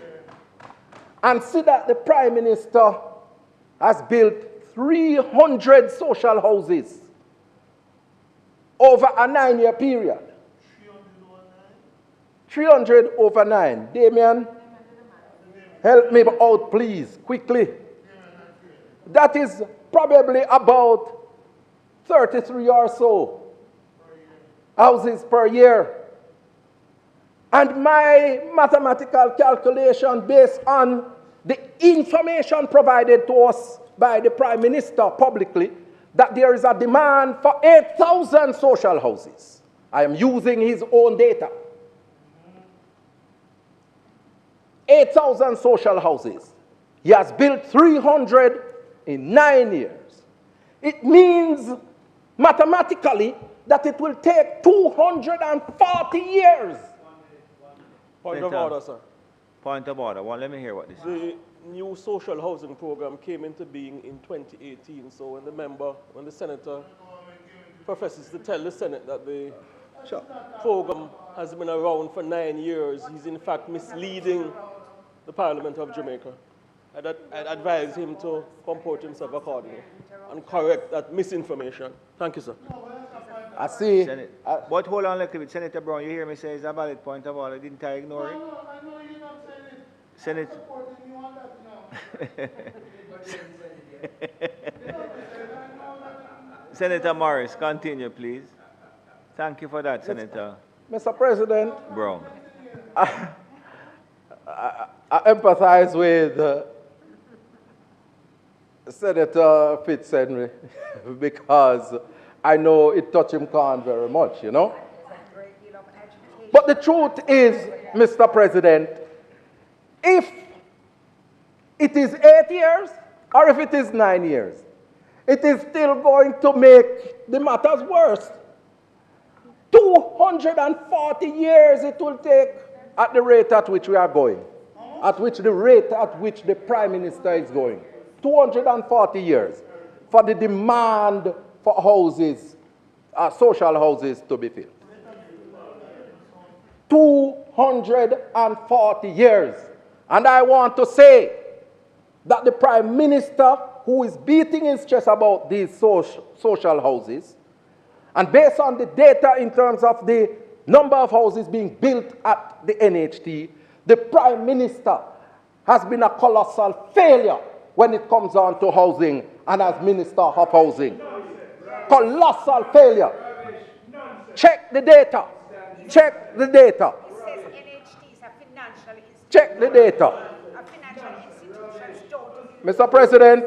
and see that the Prime Minister has built 300 social houses over a 9-year period. 300 over 9. Damien, help me out, please, quickly. That is probably about 33 or so houses per year. And my mathematical calculation based on the information provided to us by the Prime Minister publicly, that there is a demand for 8,000 social houses. I am using his own data. 8,000 social houses. He has built 300 in 9 years. It means mathematically that it will take 240 years. Point of order, sir. Point of order. Well, let me hear what this is. The new social housing program came into being in 2018. So when the senator professes to tell the Senate that the program has been around for 9 years, he's in fact misleading the Parliament of Jamaica. I'd advise him to comport himself accordingly and correct that misinformation. Thank you, sir. I see. But hold on a little bit. Senator Brown, you hear me say it's a valid point of order. Didn't I ignore it? No, I know you're not saying it. Senate. I'm supporting you on that now. Senator Morris, continue, please. Thank you for that, Senator Mr. President, Brown. I empathize with Senator Fitzhenry because I know it touched him very much, you know. But the truth is, Mr. President, if it is 8 years or if it is 9 years, it is still going to make the matters worse. 240 years it will take at the rate at which we are going, at which the rate at which the Prime Minister is going. 240 years for the demand for houses, social houses to be filled. 240 years. And I want to say that the Prime Minister, who is beating his chest about these social houses, and based on the data in terms of the number of houses being built at the NHT, the Prime Minister has been a colossal failure when it comes on to housing and as Minister of Housing. Colossal failure. Check the data. Check the data. Check the data. Mr. President,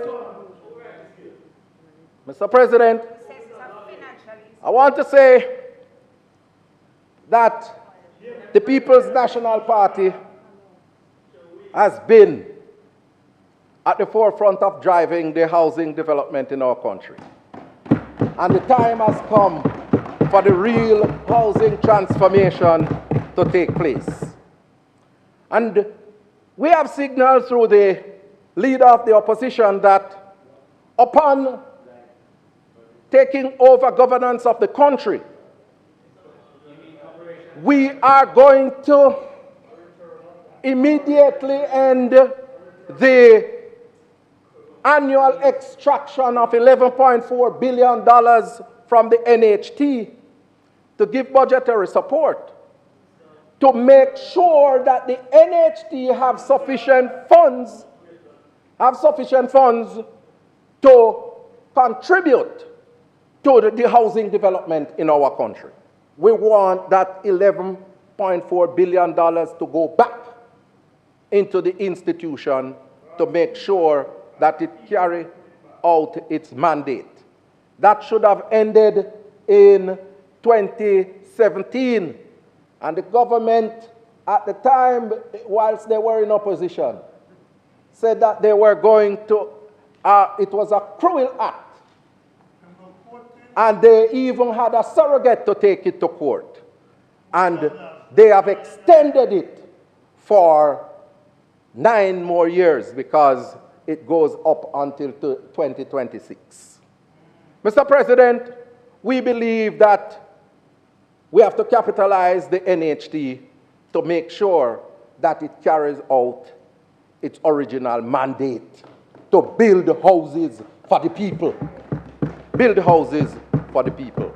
I want to say that the People's National Party has been at the forefront of driving the housing development in our country. And the time has come for the real housing transformation to take place. And we have signaled through the leader of the opposition that upon taking over governance of the country, we are going to immediately end the annual extraction of $11.4 billion from the NHT to give budgetary support to make sure that the NHT have sufficient funds to contribute to the housing development in our country. We want that $11.4 billion to go back into the institution to make sure that it carry out its mandate. That should have ended in 2017. And the government at the time, whilst they were in opposition, said that they were going to, it was a cruel act. And they even had a surrogate to take it to court. And they have extended it for 9 more years because it goes up until 2026. Mr. President, we believe that we have to capitalize the NHT to make sure that it carries out its original mandate to build houses for the people. Build houses for the people.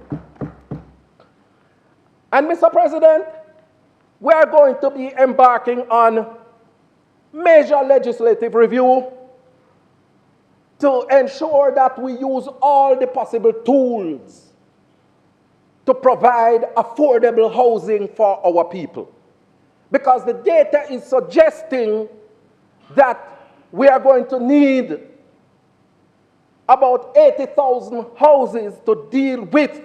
And Mr. President, we are going to be embarking on major legislative review to ensure that we use all the possible tools to provide affordable housing for our people. Because the data is suggesting that we are going to need about 80,000 houses to deal with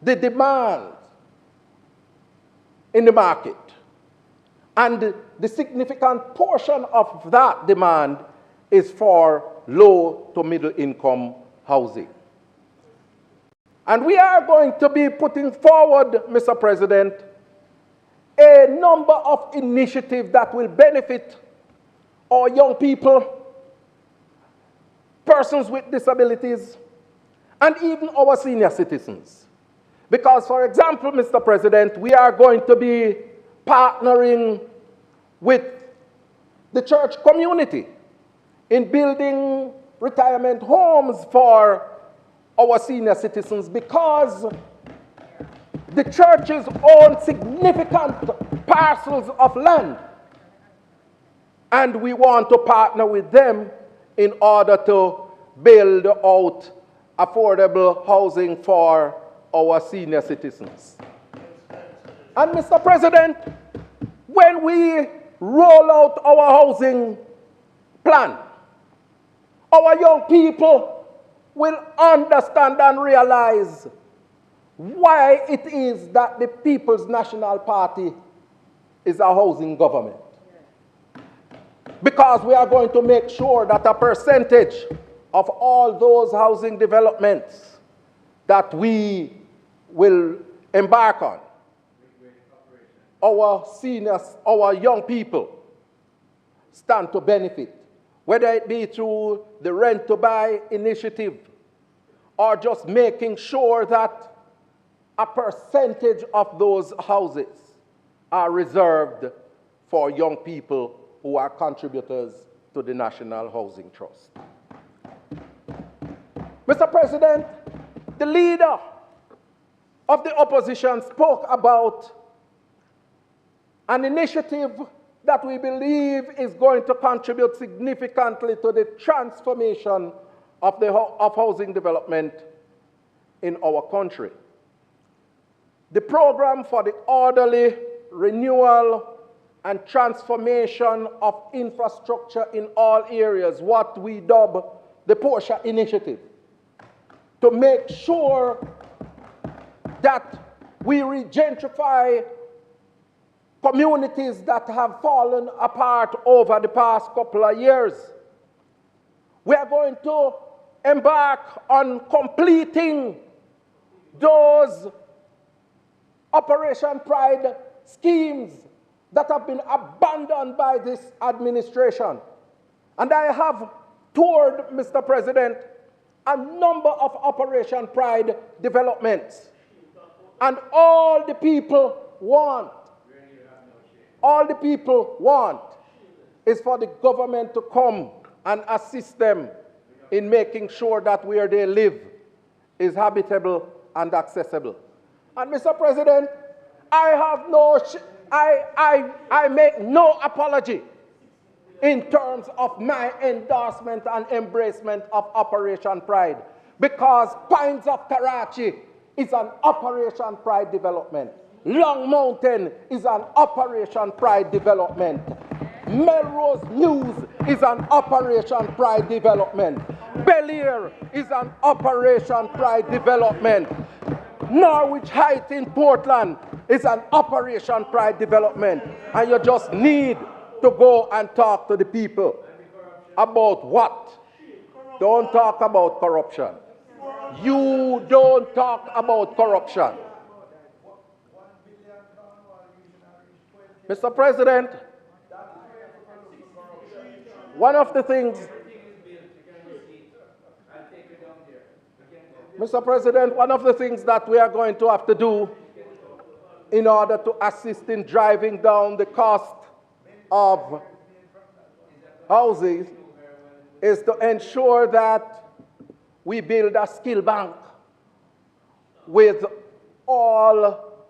the demand in the market. And the significant portion of that demand is for low to middle income housing. And we are going to be putting forward, Mr. President, a number of initiatives that will benefit our young people, persons with disabilities, and even our senior citizens. Because, for example, Mr. President, we are going to be partnering with the church community in building retirement homes for our senior citizens, because the churches own significant parcels of land, and we want to partner with them in order to build out affordable housing for our senior citizens. And Mr. President, when we roll out our housing plan, our young people will understand and realize why it is that the People's National Party is a housing government. Because we are going to make sure that a percentage of all those housing developments that we will embark on, our seniors, our young people stand to benefit, whether it be through the rent-to-buy initiative or just making sure that a percentage of those houses are reserved for young people who are contributors to the National Housing Trust. Mr. President, the leader of the opposition spoke about an initiative that we believe is going to contribute significantly to the transformation of housing development in our country. The program for the orderly renewal and transformation of infrastructure in all areas, what we dub the Portia Initiative, to make sure that we regentrify communities that have fallen apart over the past couple of years. We are going to embark on completing those Operation Pride schemes that have been abandoned by this administration. And I have toured, Mr. President, a number of Operation Pride developments. And all the people want is for the government to come and assist them in making sure that where they live is habitable and accessible. And Mr. President, I make no apology in terms of my endorsement and embracement of Operation Pride, because Pines of Karachi is an Operation Pride development. Long Mountain is an Operation Pride development. Melrose News is an Operation Pride development. Bel Air is an Operation Pride development. Norwich Heights in Portland is an Operation Pride development. And you just need to go and talk to the people about what? Don't talk about corruption. You don't talk about corruption. Mr. President, one of the things, Mr. President, one of the things that we are going to have to do in order to assist in driving down the cost of housing is to ensure that we build a skill bank with all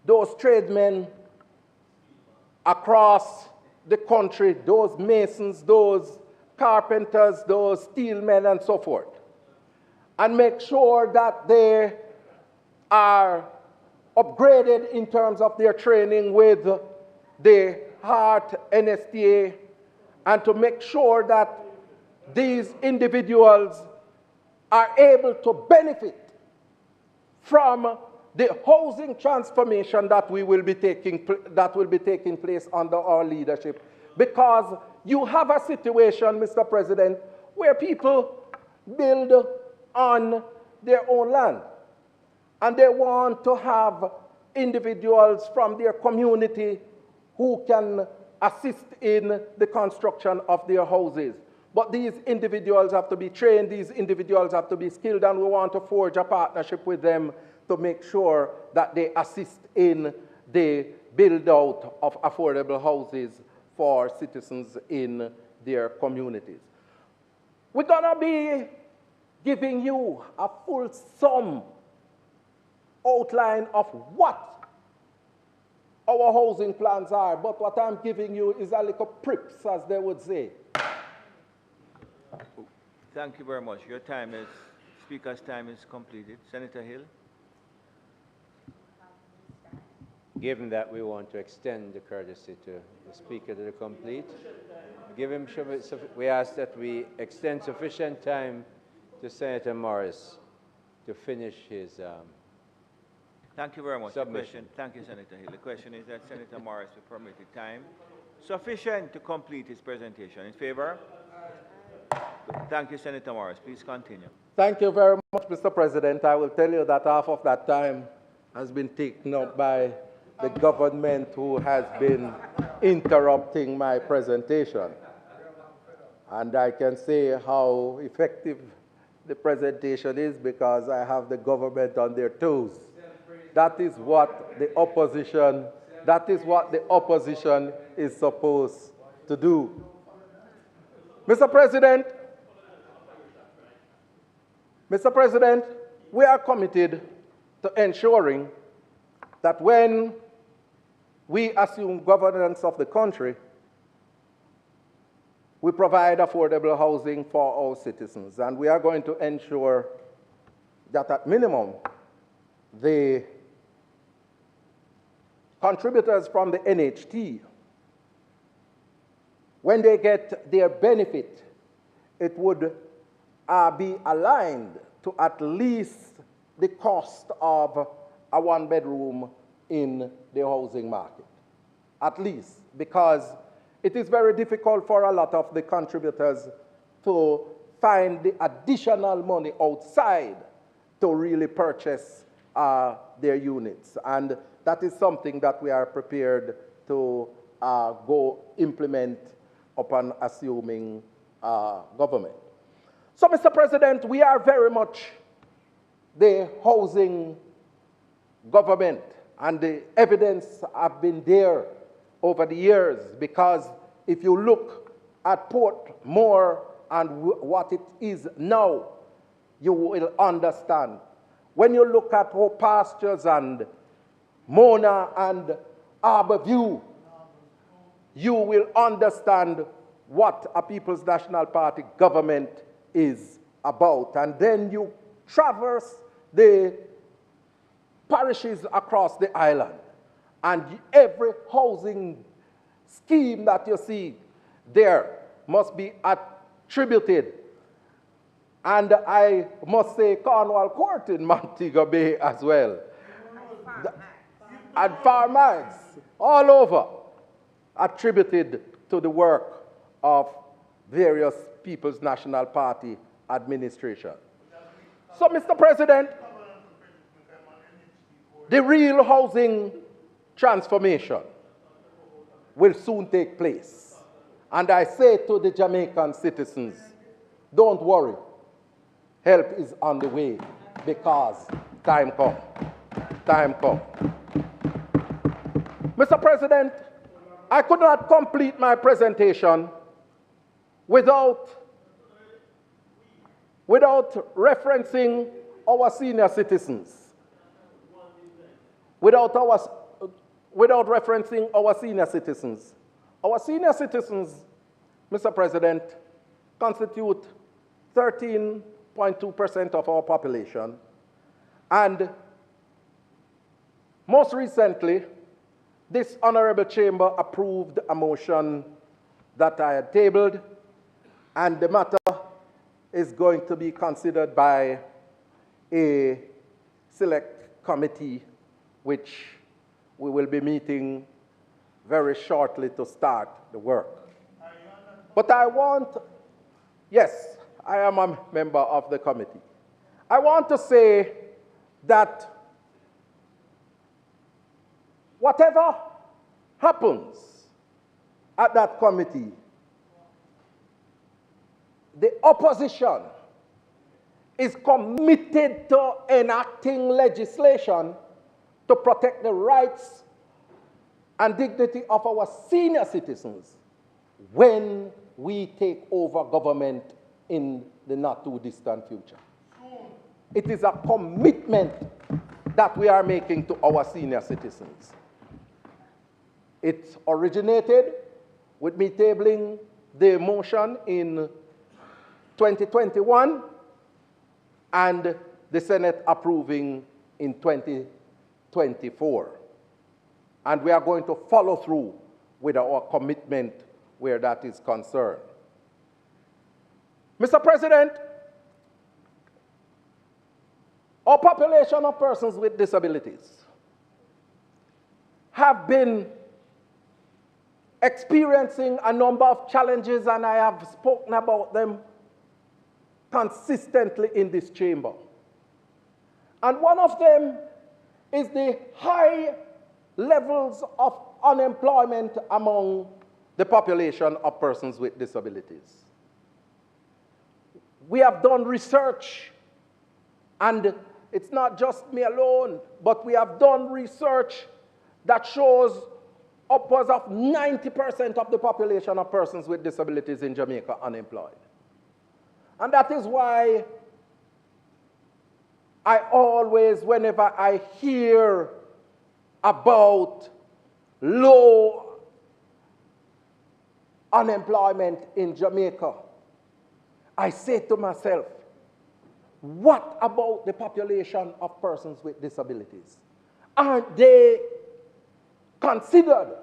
those tradesmen across the country, those masons, those carpenters, those steelmen, and so forth, and make sure that they are upgraded in terms of their training with the heart NSTA, and to make sure that these individuals are able to benefit from the housing transformation that will be taking place under our leadership. Because you have a situation, Mr. President, where people build on their own land, and they want to have individuals from their community who can assist in the construction of their houses. But these individuals have to be trained, these individuals have to be skilled, and we want to forge a partnership with them to make sure that they assist in the build-out of affordable houses for citizens in their communities. We're gonna be giving you a full sum outline of what our housing plans are, but what I'm giving you is a little prips, as they would say. Thank you very much. Your time is, Speaker's time is completed. Senator Hill. Given that we want to extend the courtesy to the Speaker to the complete, we ask that we extend sufficient time to Senator Morris to finish his Thank you very much. submission. Thank you, Senator Hill. The question is that Senator Morris will permit the time sufficient to complete his presentation. In favor? Thank you, Senator Morris. Please continue. Thank you very much, Mr. President. I will tell you that half of that time has been taken up by the government, who has been interrupting my presentation. And I can say how effective the presentation is because I have the government on their toes. That is what the opposition is supposed to do. Mr. President, we are committed to ensuring that when we assume governance of the country, we provide affordable housing for our citizens. And we are going to ensure that at minimum, the contributors from the NHT, when they get their benefit, it would be aligned to at least the cost of a one-bedroom in the housing market. At least, because it is very difficult for a lot of the contributors to find the additional money outside to really purchase their units. And that is something that we are prepared to go implement upon assuming government. So, Mr. President, we are very much the housing government, and the evidence have been there over the years, because if you look at Portmore and what it is now, you will understand. When you look at Hope Pastures and Mona and Arborview, you will understand what a People's National Party government is about. And then you traverse the parishes across the island, and every housing scheme that you see there must be attributed. And I must say Cornwall Court in Montego Bay as well. And farmers all over attributed to the work of various People's National Party administration. So, Mr. President, the real housing transformation will soon take place. And I say to the Jamaican citizens, don't worry, help is on the way, because time comes. Time comes. Mr. President, I could not complete my presentation without referencing our senior citizens. Without referencing our senior citizens. Our senior citizens, Mr. President, constitute 13.2% of our population, and Most recently, this honorable chamber approved a motion that I had tabled, and the matter is going to be considered by a select committee, which we will be meeting very shortly to start the work. But yes, I am a member of the committee. I want to say that whatever happens at that committee, the opposition is committed to enacting legislation to protect the rights and dignity of our senior citizens when we take over government in the not too distant future. It is a commitment that we are making to our senior citizens. It originated with me tabling the motion in 2021 and the Senate approving in 2024. And we are going to follow through with our commitment where that is concerned. Mr. President, our population of persons with disabilities have been experiencing a number of challenges, and I have spoken about them consistently in this chamber. And one of them is the high levels of unemployment among the population of persons with disabilities. We have done research, and it's not just me alone, but we have done research that shows upwards of 90% of the population of persons with disabilities in Jamaica unemployed. And that is why I always, whenever I hear about low unemployment in Jamaica, I say to myself, what about the population of persons with disabilities? Aren't they considered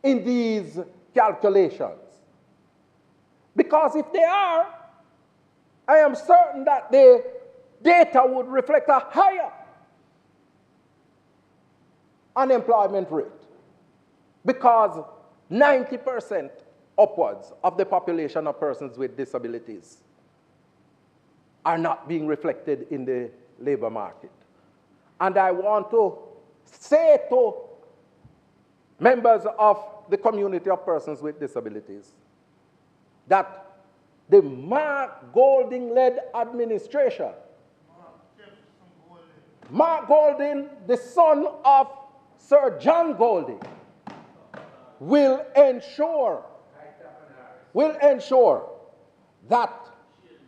in these calculations? Because if they are, I am certain that the data would reflect a higher unemployment rate, because 90% upwards of the population of persons with disabilities are not being reflected in the labor market. And I want to say to members of the community of persons with disabilities that the Mark Golding-led administration, Mark Golding, the son of Sir John Golding, will ensure that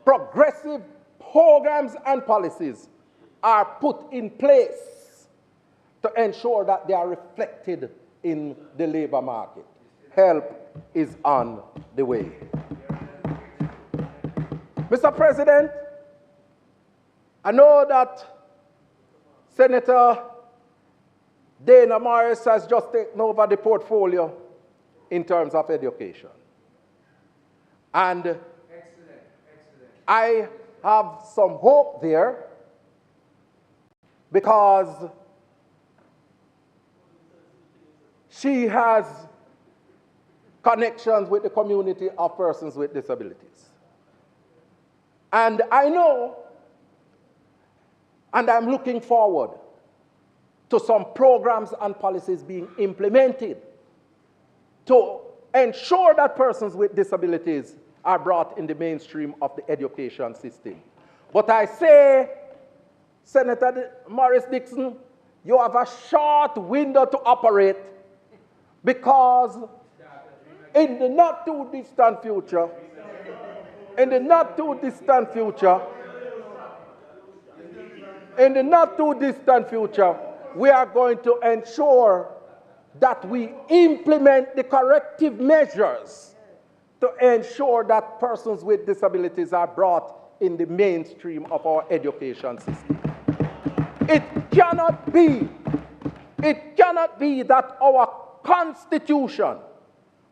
progressive programs and policies are put in place to ensure that they are reflected in the labor market. Help is on the way. Mr. President, I know that Senator Dana Morris has just taken over the portfolio in terms of education. And I have some hope there, because she has connections with the community of persons with disabilities. And I know, and I'm looking forward to some programs and policies being implemented to ensure that persons with disabilities are brought in the mainstream of the education system. But I say, Senator Morris Dixon, you have a short window to operate, because in the not too distant future, we are going to ensure that we implement the corrective measures to ensure that persons with disabilities are brought in the mainstream of our education system. It cannot be that our Constitution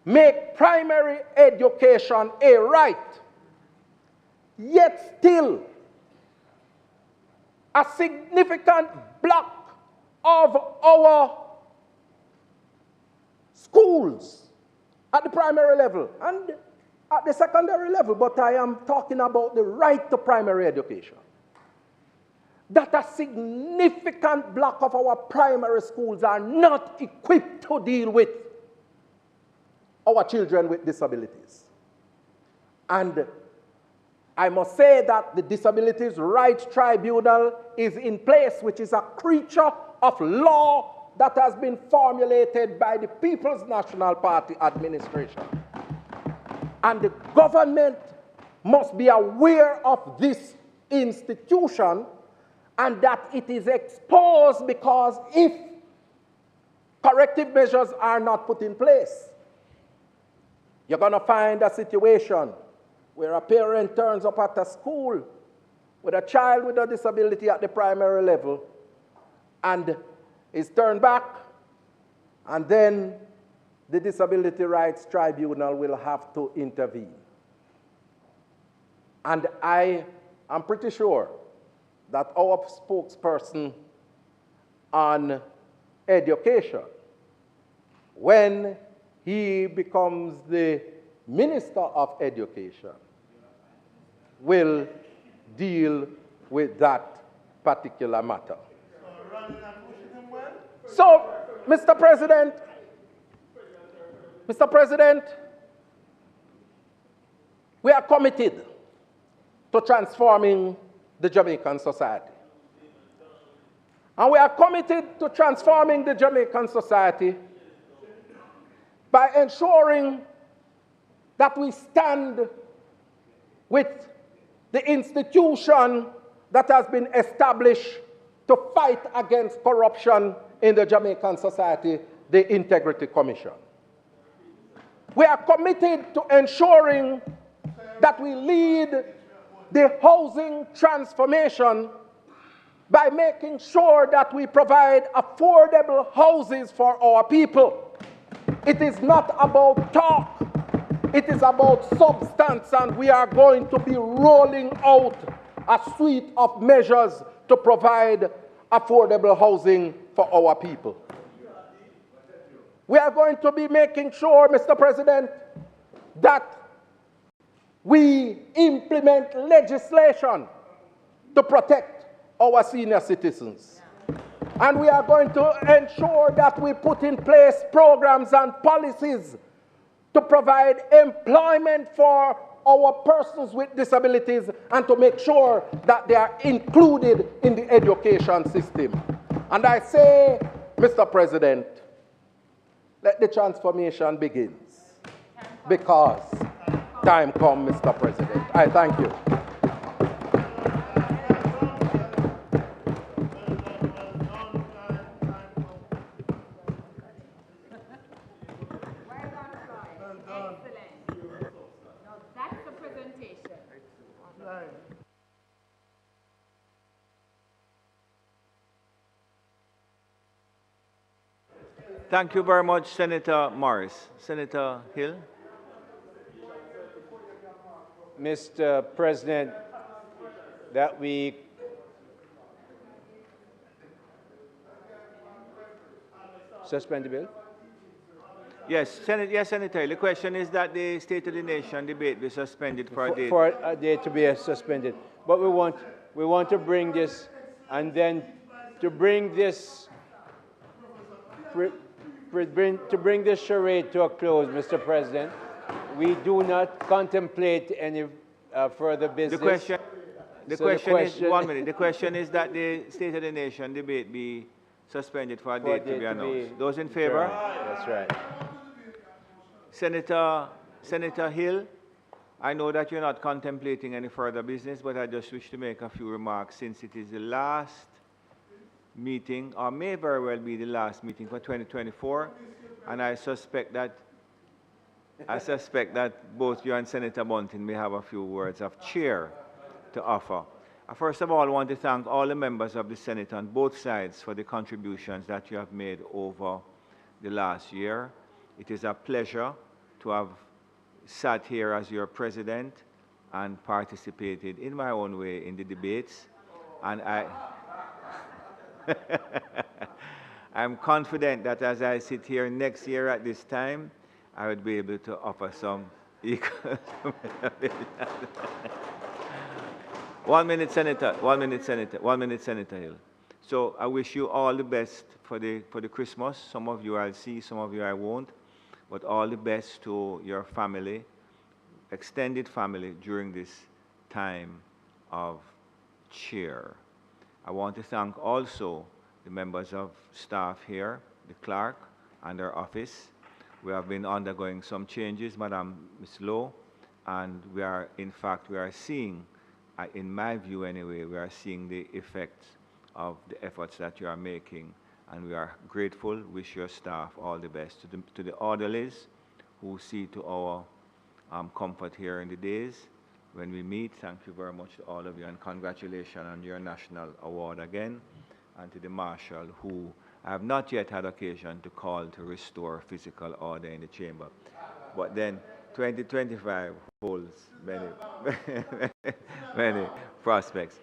make primary education a right, yet still a significant block of our schools at the primary level and at the secondary level, but I am talking about the right to primary education, that a significant block of our primary schools are not equipped to deal with our children with disabilities. And I must say that the Disabilities Rights Tribunal is in place, which is a creature of law that has been formulated by the People's National Party administration. And the government must be aware of this institution and that it is exposed, because if corrective measures are not put in place, you're going to find a situation where a parent turns up at a school with a child with a disability at the primary level and is turned back, and then the Disability Rights Tribunal will have to intervene. And I am pretty sure that our spokesperson on education, when he becomes the Minister of Education, will deal with that particular matter. So, Mr. President, we are committed to transforming the Jamaican society. And we are committed to transforming the Jamaican society by ensuring that we stand with the institution that has been established to fight against corruption in the Jamaican society, the Integrity Commission. We are committed to ensuring that we lead the housing transformation by making sure that we provide affordable houses for our people. It is not about talk, it is about substance, and we are going to be rolling out a suite of measures to provide affordable housing for our people. We are going to be making sure, Mr. President, that we implement legislation to protect our senior citizens. And we are going to ensure that we put in place programs and policies to provide employment for our persons with disabilities and to make sure that they are included in the education system. And I say, Mr. President, let the transformation begin, because time comes, Mr. President. I thank you. Thank you very much, Senator Morris. Senator Hill. Mr. President, that we suspend the bill? Yes, Senator. The question is that the State of the Nation debate be suspended for a day. For a day to be suspended. But we want to bring this, and then to bring this charade to a close, Mr. President. We do not contemplate any further business. The question is 1 minute. The question is that the State of the Nation debate be suspended for a date to be announced. Those in favor? That's right. Senator Hill, I know that you're not contemplating any further business, but I just wish to make a few remarks since it is the last meeting, or may very well be the last meeting for 2024, and I suspect that both you and Senator Bunting may have a few words of cheer to offer. First of all, I want to thank all the members of the Senate on both sides for the contributions that you have made over the last year. It is a pleasure to have sat here as your president and participated in my own way in the debates. And I'm confident that as I sit here next year at this time, I would be able to offer some equal. 1 minute, Senator. 1 minute, Senator. 1 minute, Senator Hill. So I wish you all the best for the Christmas. Some of you I'll see, some of you I won't. But all the best to your family, extended family, during this time of cheer. I want to thank also the members of staff here, the clerk and her office. We have been undergoing some changes, Madam Ms. Lowe, and we are seeing, in my view anyway, we are seeing the effects of the efforts that you are making, and we are grateful. Wish your staff all the best. To the orderlies who see to our comfort here in the days when we meet, thank you very much to all of you, and congratulations on your national award again. And to the marshal, who I have not yet had occasion to call to restore physical order in the chamber. But then 2025 holds many, many prospects.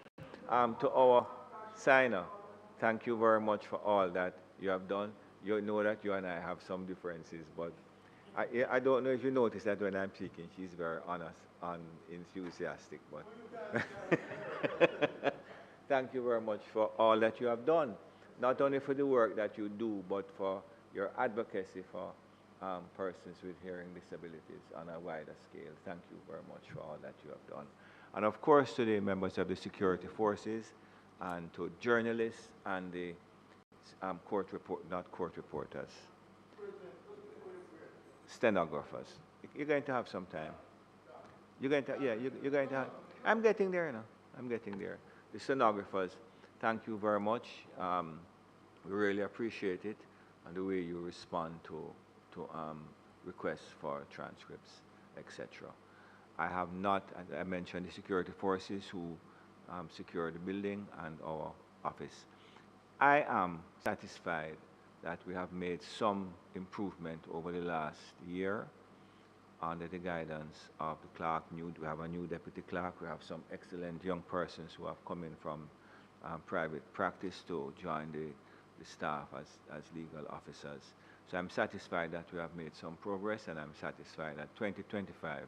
To our signer, thank you very much for all that you have done. You know that you and I have some differences, but I don't know if you notice that when I'm speaking, she's very honest and enthusiastic. But thank you very much for all that you have done, not only for the work that you do, but for your advocacy for persons with hearing disabilities on a wider scale. Thank you very much for all that you have done. And of course, to the members of the security forces, and to journalists and the not court reporters, stenographers. You're going to have some time. You're going to, yeah, you're going to have, I'm getting there, you know. I'm getting there. The stenographers, thank you very much. We really appreciate it and the way you respond to requests for transcripts, etc. I have not, as I mentioned, the security forces who secure the building and our office. I am satisfied that we have made some improvement over the last year under the guidance of the clerk. We have a new deputy clerk. We have some excellent young persons who have come in from private practice to join the staff as legal officers. So I'm satisfied that we have made some progress, and I'm satisfied that 2025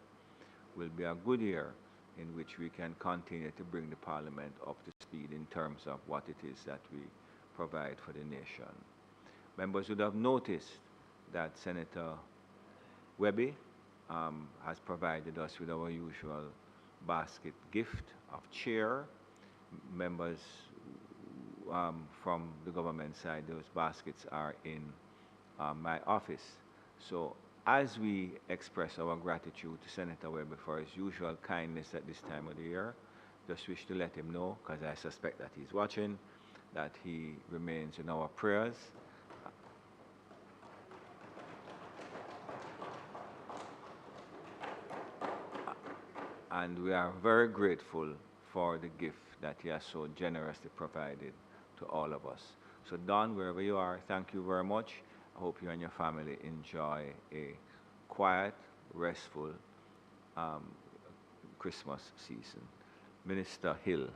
will be a good year in which we can continue to bring the Parliament up to speed in terms of what it is that we provide for the nation. Members would have noticed that Senator Webby has provided us with our usual basket gift of cheer. Members from the government side, those baskets are in my office. So as we express our gratitude to Senator Webby for his usual kindness at this time of the year, just wish to let him know, because I suspect that he's watching, that he remains in our prayers. And we are very grateful for the gift that he has so generously provided to all of us. So Don, wherever you are, thank you very much. I hope you and your family enjoy a quiet, restful Christmas season. Minister Hill.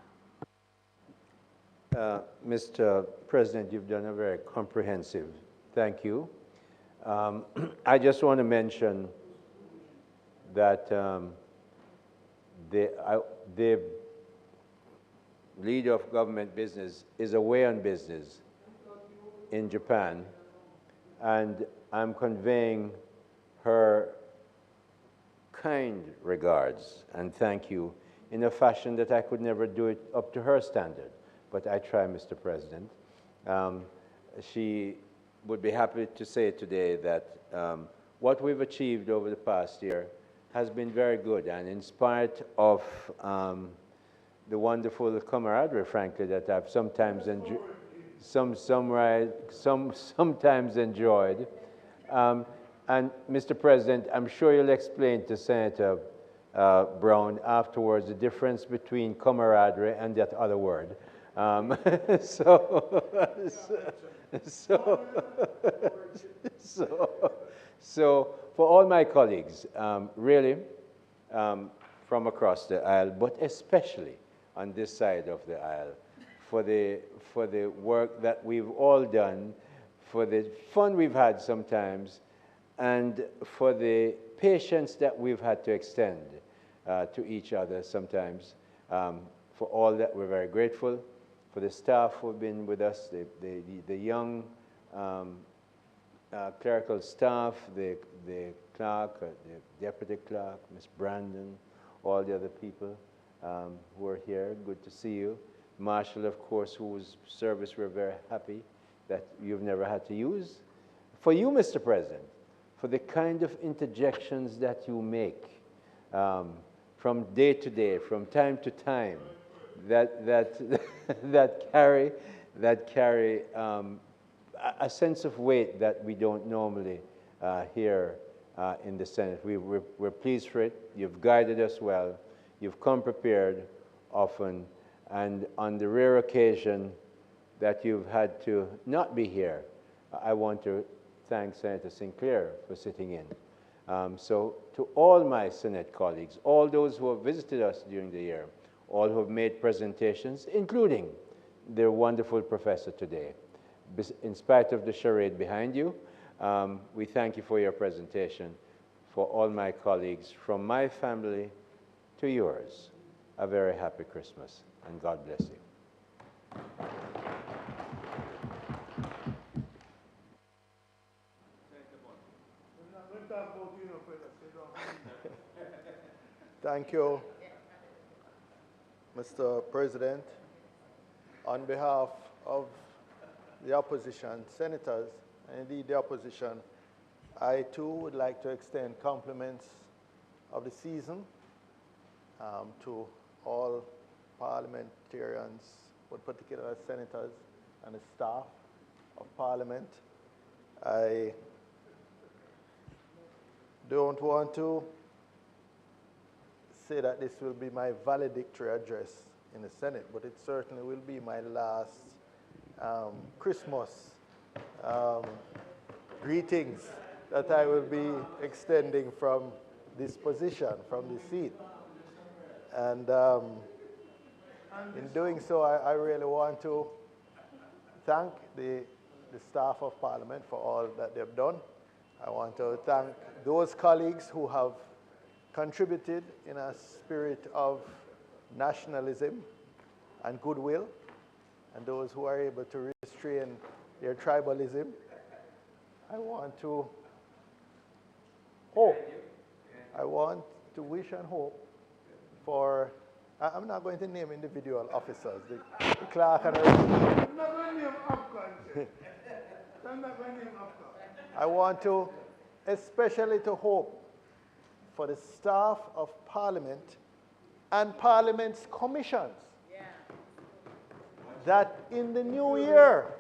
Mr. President, you've done a very comprehensive thank you. I just want to mention that the leader of government business is away on business in Japan, and I'm conveying her kind regards and thank you in a fashion that I could never do it up to her standard, but I try, Mr. President. She would be happy to say today that what we've achieved over the past year has been very good, and in spite of the wonderful camaraderie, frankly, that I've sometimes sometimes enjoyed. And Mr. President, I'm sure you'll explain to Senator Brown afterwards, the difference between camaraderie and that other word. So, so, so for all my colleagues, really, from across the aisle, but especially on this side of the aisle, for the work that we've all done, for the fun we've had sometimes, and for the patience that we've had to extend to each other sometimes. For all that, we're very grateful. For the staff who've been with us, the young clerical staff, the clerk, the deputy clerk, Miss Brandon, all the other people who are here, good to see you. Marshall, of course, whose service we're very happy that you've never had to use. For you, Mr. President, for the kind of interjections that you make from day to day, from time to time, that carry a sense of weight that we don't normally hear in the Senate. We're pleased for it. You've guided us well. You've come prepared often. And on the rare occasion that you've had to not be here, I want to thank Senator Sinclair for sitting in. So to all my Senate colleagues, all those who have visited us during the year, all who have made presentations, including the wonderful professor today, in spite of the charade behind you, we thank you for your presentation. For all my colleagues, from my family to yours, a very happy Christmas, and God bless you. Thank you, Mr. President. On behalf of the opposition, senators, and indeed the opposition, I too would like to extend compliments of the season to all parliamentarians, but particularly senators and the staff of Parliament. I don't want to say that this will be my valedictory address in the Senate, but it certainly will be my last Christmas greetings that I will be extending from this position, from this seat. And in doing so, I really want to thank the staff of Parliament for all that they've done. I want to thank those colleagues who have contributed in a spirit of nationalism and goodwill, and those who are able to restrain their tribalism. I want to hope. I want to wish and hope for, I'm not going to name individual officers, the clerk and the rest. I'm not going to name Afghan. I'm not going to name Afghan. I want to, especially to hope for the staff of Parliament and Parliament's commissions, that in the new year,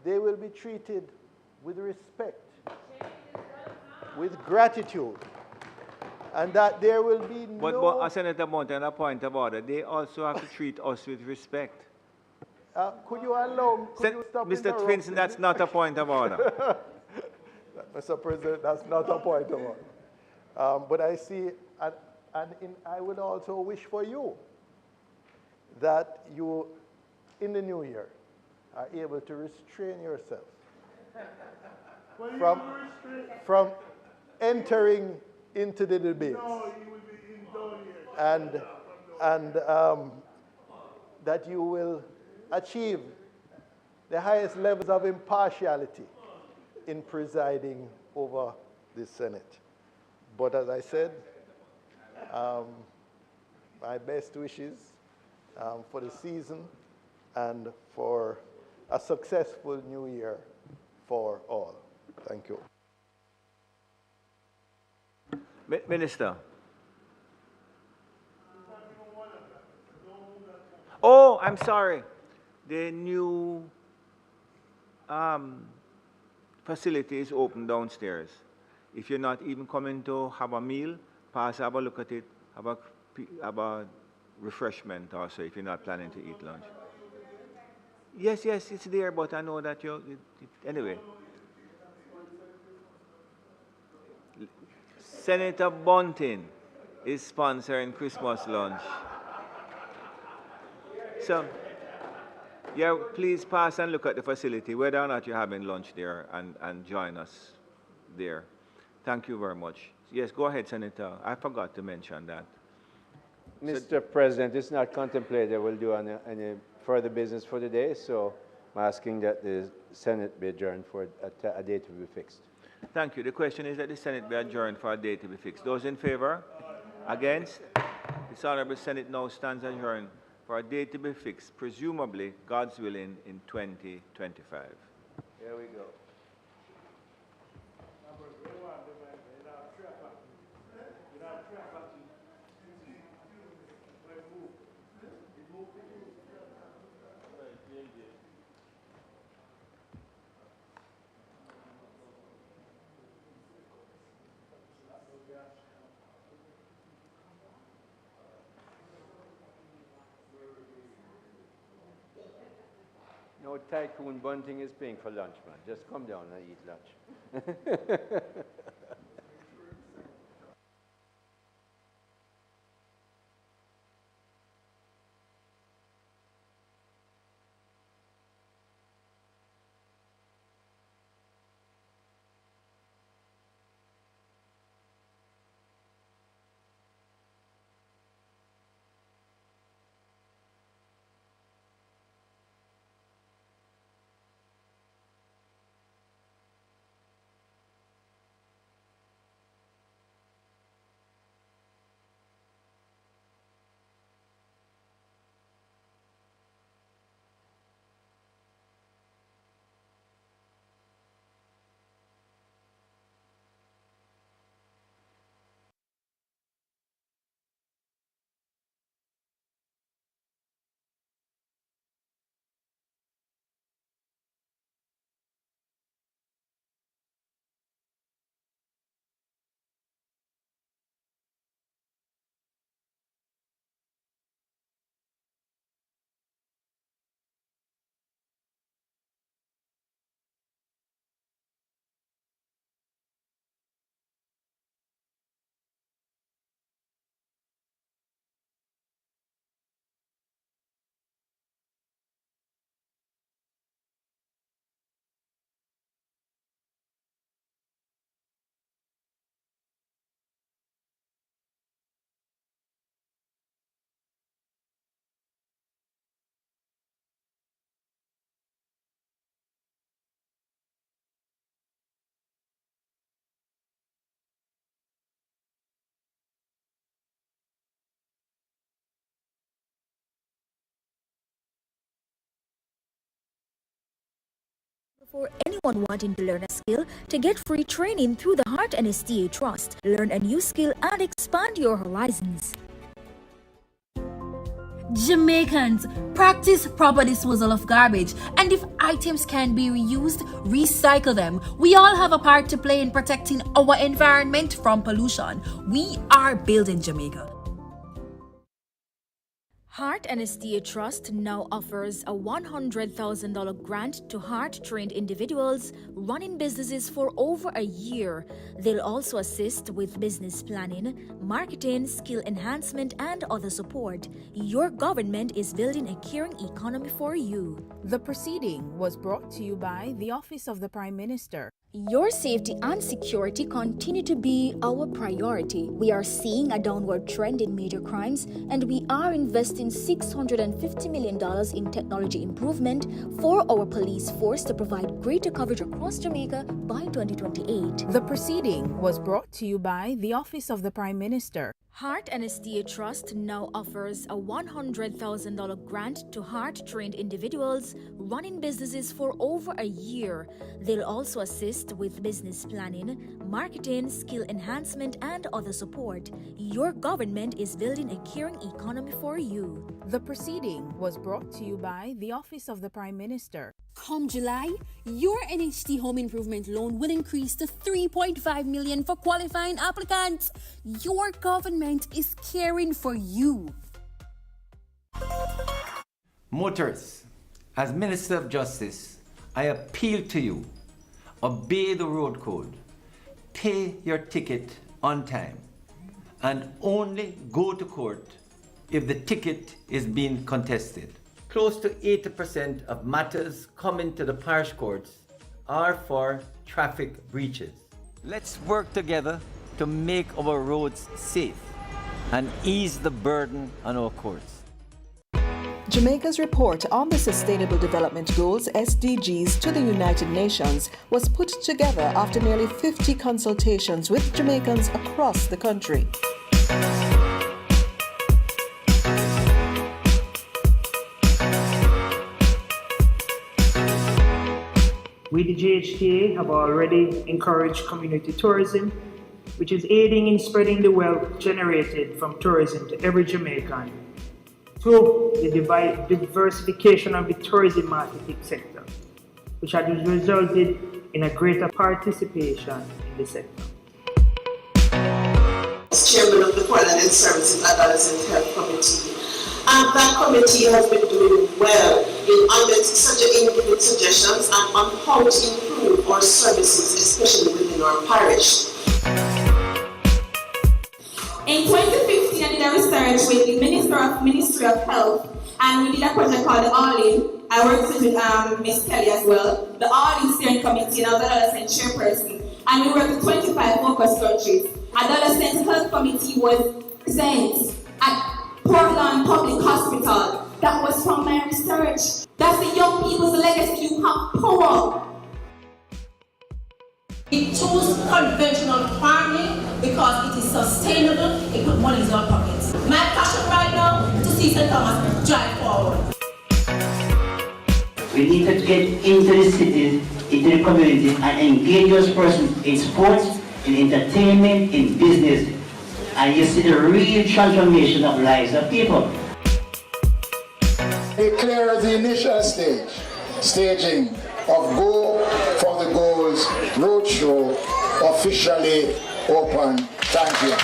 they will be treated with respect, with gratitude, and that there will be no... But Senator Mountain, a point of order, they also have to treat us with respect. Could you allow... Could you stop Mr. Twinson, that's not a point of order. Mr. President, that's not a point of order. But I see, I would also wish for you that you, in the new year, are able to restrain yourself from entering into the debates. No, you will be indoor here. And that you will achieve the highest levels of impartiality in presiding over the Senate. But as I said, my best wishes for the season and for a successful new year for all. Thank you. Minister. Oh, I'm sorry. The new facility is open downstairs. If you're not even coming to have a meal, pass, have a look at it, have a refreshment also if you're not planning to eat lunch. Yes, it's there, but I know that anyway. Senator Bunting is sponsoring Christmas lunch. So, yeah, please pass and look at the facility, whether or not you're having lunch there, and join us there. Thank you very much. Yes, go ahead, Senator. I forgot to mention that. Mr. President, it's not contemplated we'll do any further business for the day, so I'm asking that the Senate be adjourned for a date to be fixed. Thank you. The question is that the Senate be adjourned for a date to be fixed. Those in favor? Against? This Honorable Senate now stands adjourned for a date to be fixed, presumably, God's willing, in 2025. Here we go. No tycoon Bunting is paying for lunch, man. Just come down and eat lunch. For anyone wanting to learn a skill, to get free training through the Heart and STA Trust. Learn a new skill and expand your horizons. Jamaicans, practice proper disposal of garbage, and if items can be reused, recycle them. We all have a part to play in protecting our environment from pollution. We are building Jamaica. Heart and STA Trust now offers a $100,000 grant to heart-trained individuals running businesses for over a year. They'll also assist with business planning, marketing, skill enhancement, and other support. Your government is building a caring economy for you. The proceeding was brought to you by the Office of the Prime Minister. Your safety and security continue to be our priority. We are seeing a downward trend in major crimes, and we are investing $650 million in technology improvement for our police force to provide greater coverage across Jamaica by 2028. The proceeding was brought to you by the Office of the Prime Minister. Heart and STA Trust now offers a $100,000 grant to heart-trained individuals running businesses for over a year. They'll also assist assist with business planning, marketing, skill enhancement, and other support. Your government is building a caring economy for you. The proceeding was brought to you by the Office of the Prime Minister. Come July, your NHT home improvement loan will increase to $3.5 million for qualifying applicants. Your government is caring for you. Motorists, as Minister of Justice, I appeal to you, obey the road code, pay your ticket on time, and only go to court if the ticket is being contested. Close to 80% of matters coming to the parish courts are for traffic breaches. Let's work together to make our roads safe and ease the burden on our courts. Jamaica's report on the Sustainable Development Goals (SDGs) to the United Nations was put together after nearly 50 consultations with Jamaicans across the country. We, the JHTA, have already encouraged community tourism, which is aiding in spreading the wealth generated from tourism to every Jamaican, through the diversification of the tourism marketing sector, which has resulted in a greater participation in the sector. As Chairman of the Parliamentary Services Adolescent Health Committee, and that committee has been doing well in giving suggestions and on how to improve our services, especially within our parish. In 2015, I did a research with the Ministry of Health, and we did a project called the All-In. I worked with Ms. Kelly as well, the All-In Steering Committee, and I was the adolescent chairperson. And we worked with 25 focus countries. Adolescent Health Committee was present at Portland Public Hospital. That was from my research. That's the young people's legacy. You have power. We choose conventional farming because it is sustainable, it puts money in our pockets. My passion right now is to see St. Thomas drive forward. We need to get into the cities, into the communities, and engage those persons in sports, in entertainment, in business. And you see the real transformation of lives of people. Declare the initial staging of Go for the Goals Roadshow officially open. Thank you.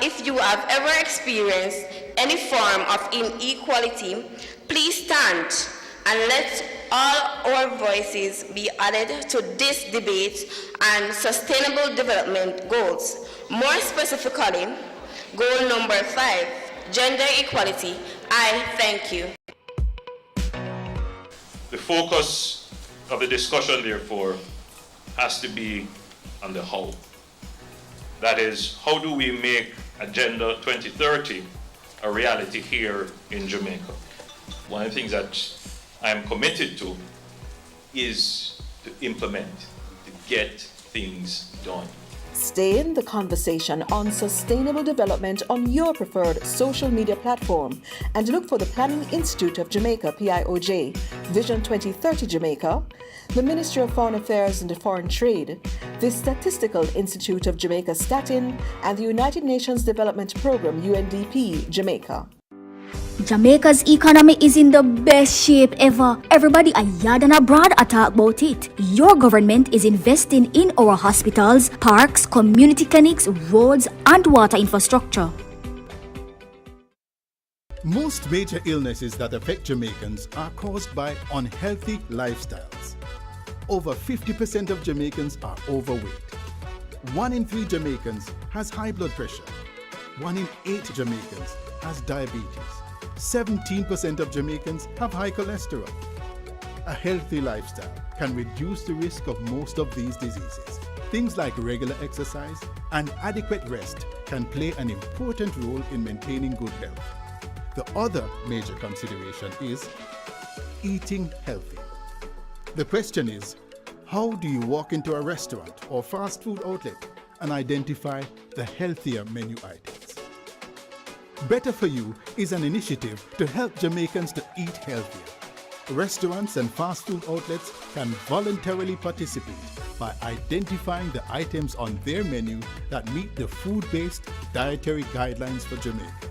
If you have ever experienced any form of inequality, please stand and let all our voices be added to this debate on sustainable development goals. More specifically, goal number 5, gender equality. I thank you. The focus of the discussion, therefore, has to be on the how. That is, how do we make Agenda 2030 a reality here in Jamaica? One of the things that I am committed to is to implement, to get things done. Stay in the conversation on sustainable development on your preferred social media platform and look for the Planning Institute of Jamaica, PIOJ, Vision 2030 Jamaica, the Ministry of Foreign Affairs and Foreign Trade, the Statistical Institute of Jamaica, Statin, and the United Nations Development Programme, UNDP, Jamaica. Jamaica's economy is in the best shape ever. Everybody abroad and abroad talk about it. Your government is investing in our hospitals, parks, community clinics, roads, and water infrastructure. Most major illnesses that affect Jamaicans are caused by unhealthy lifestyles. Over 50% of Jamaicans are overweight. 1 in 3 Jamaicans has high blood pressure. 1 in 8 Jamaicans has diabetes. 17% of Jamaicans have high cholesterol. A healthy lifestyle can reduce the risk of most of these diseases. Things like regular exercise and adequate rest can play an important role in maintaining good health. The other major consideration is eating healthy. The question is, how do you walk into a restaurant or fast food outlet and identify the healthier menu items? Better For You is an initiative to help Jamaicans to eat healthier. Restaurants and fast food outlets can voluntarily participate by identifying the items on their menu that meet the food-based dietary guidelines for Jamaica.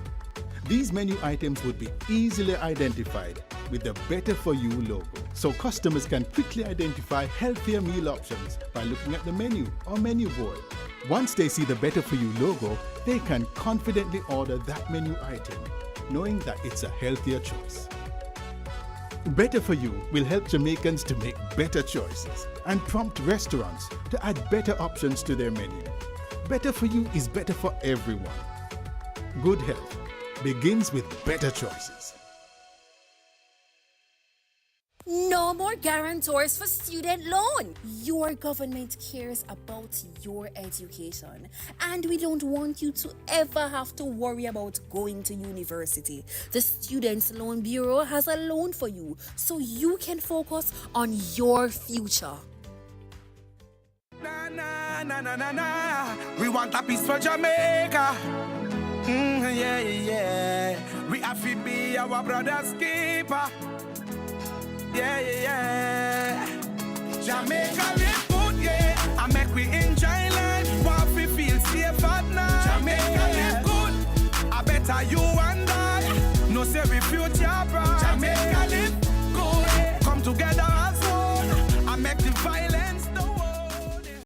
These menu items would be easily identified with the Better For You logo, so customers can quickly identify healthier meal options by looking at the menu or menu board. Once they see the Better For You logo, they can confidently order that menu item, knowing that it's a healthier choice. Better For You will help Jamaicans to make better choices and prompt restaurants to add better options to their menu. Better For You is better for everyone. Good health begins with better choices. No more guarantors for student loan. Your government cares about your education, and we don't want you to ever have to worry about going to university. The Students' Loan Bureau has a loan for you so you can focus on your future. Na, na, na, na, na, na. We want a peace for Jamaica. Yeah, yeah. We have to be our brother's keeper. Yeah, yeah, yeah. Jamaica live good, yeah. I make we enjoy life. Want we feel safe at night. Jamaica live good. I better you and I. No say we future bright. Jamaica live good. Come together as one. I make the violence.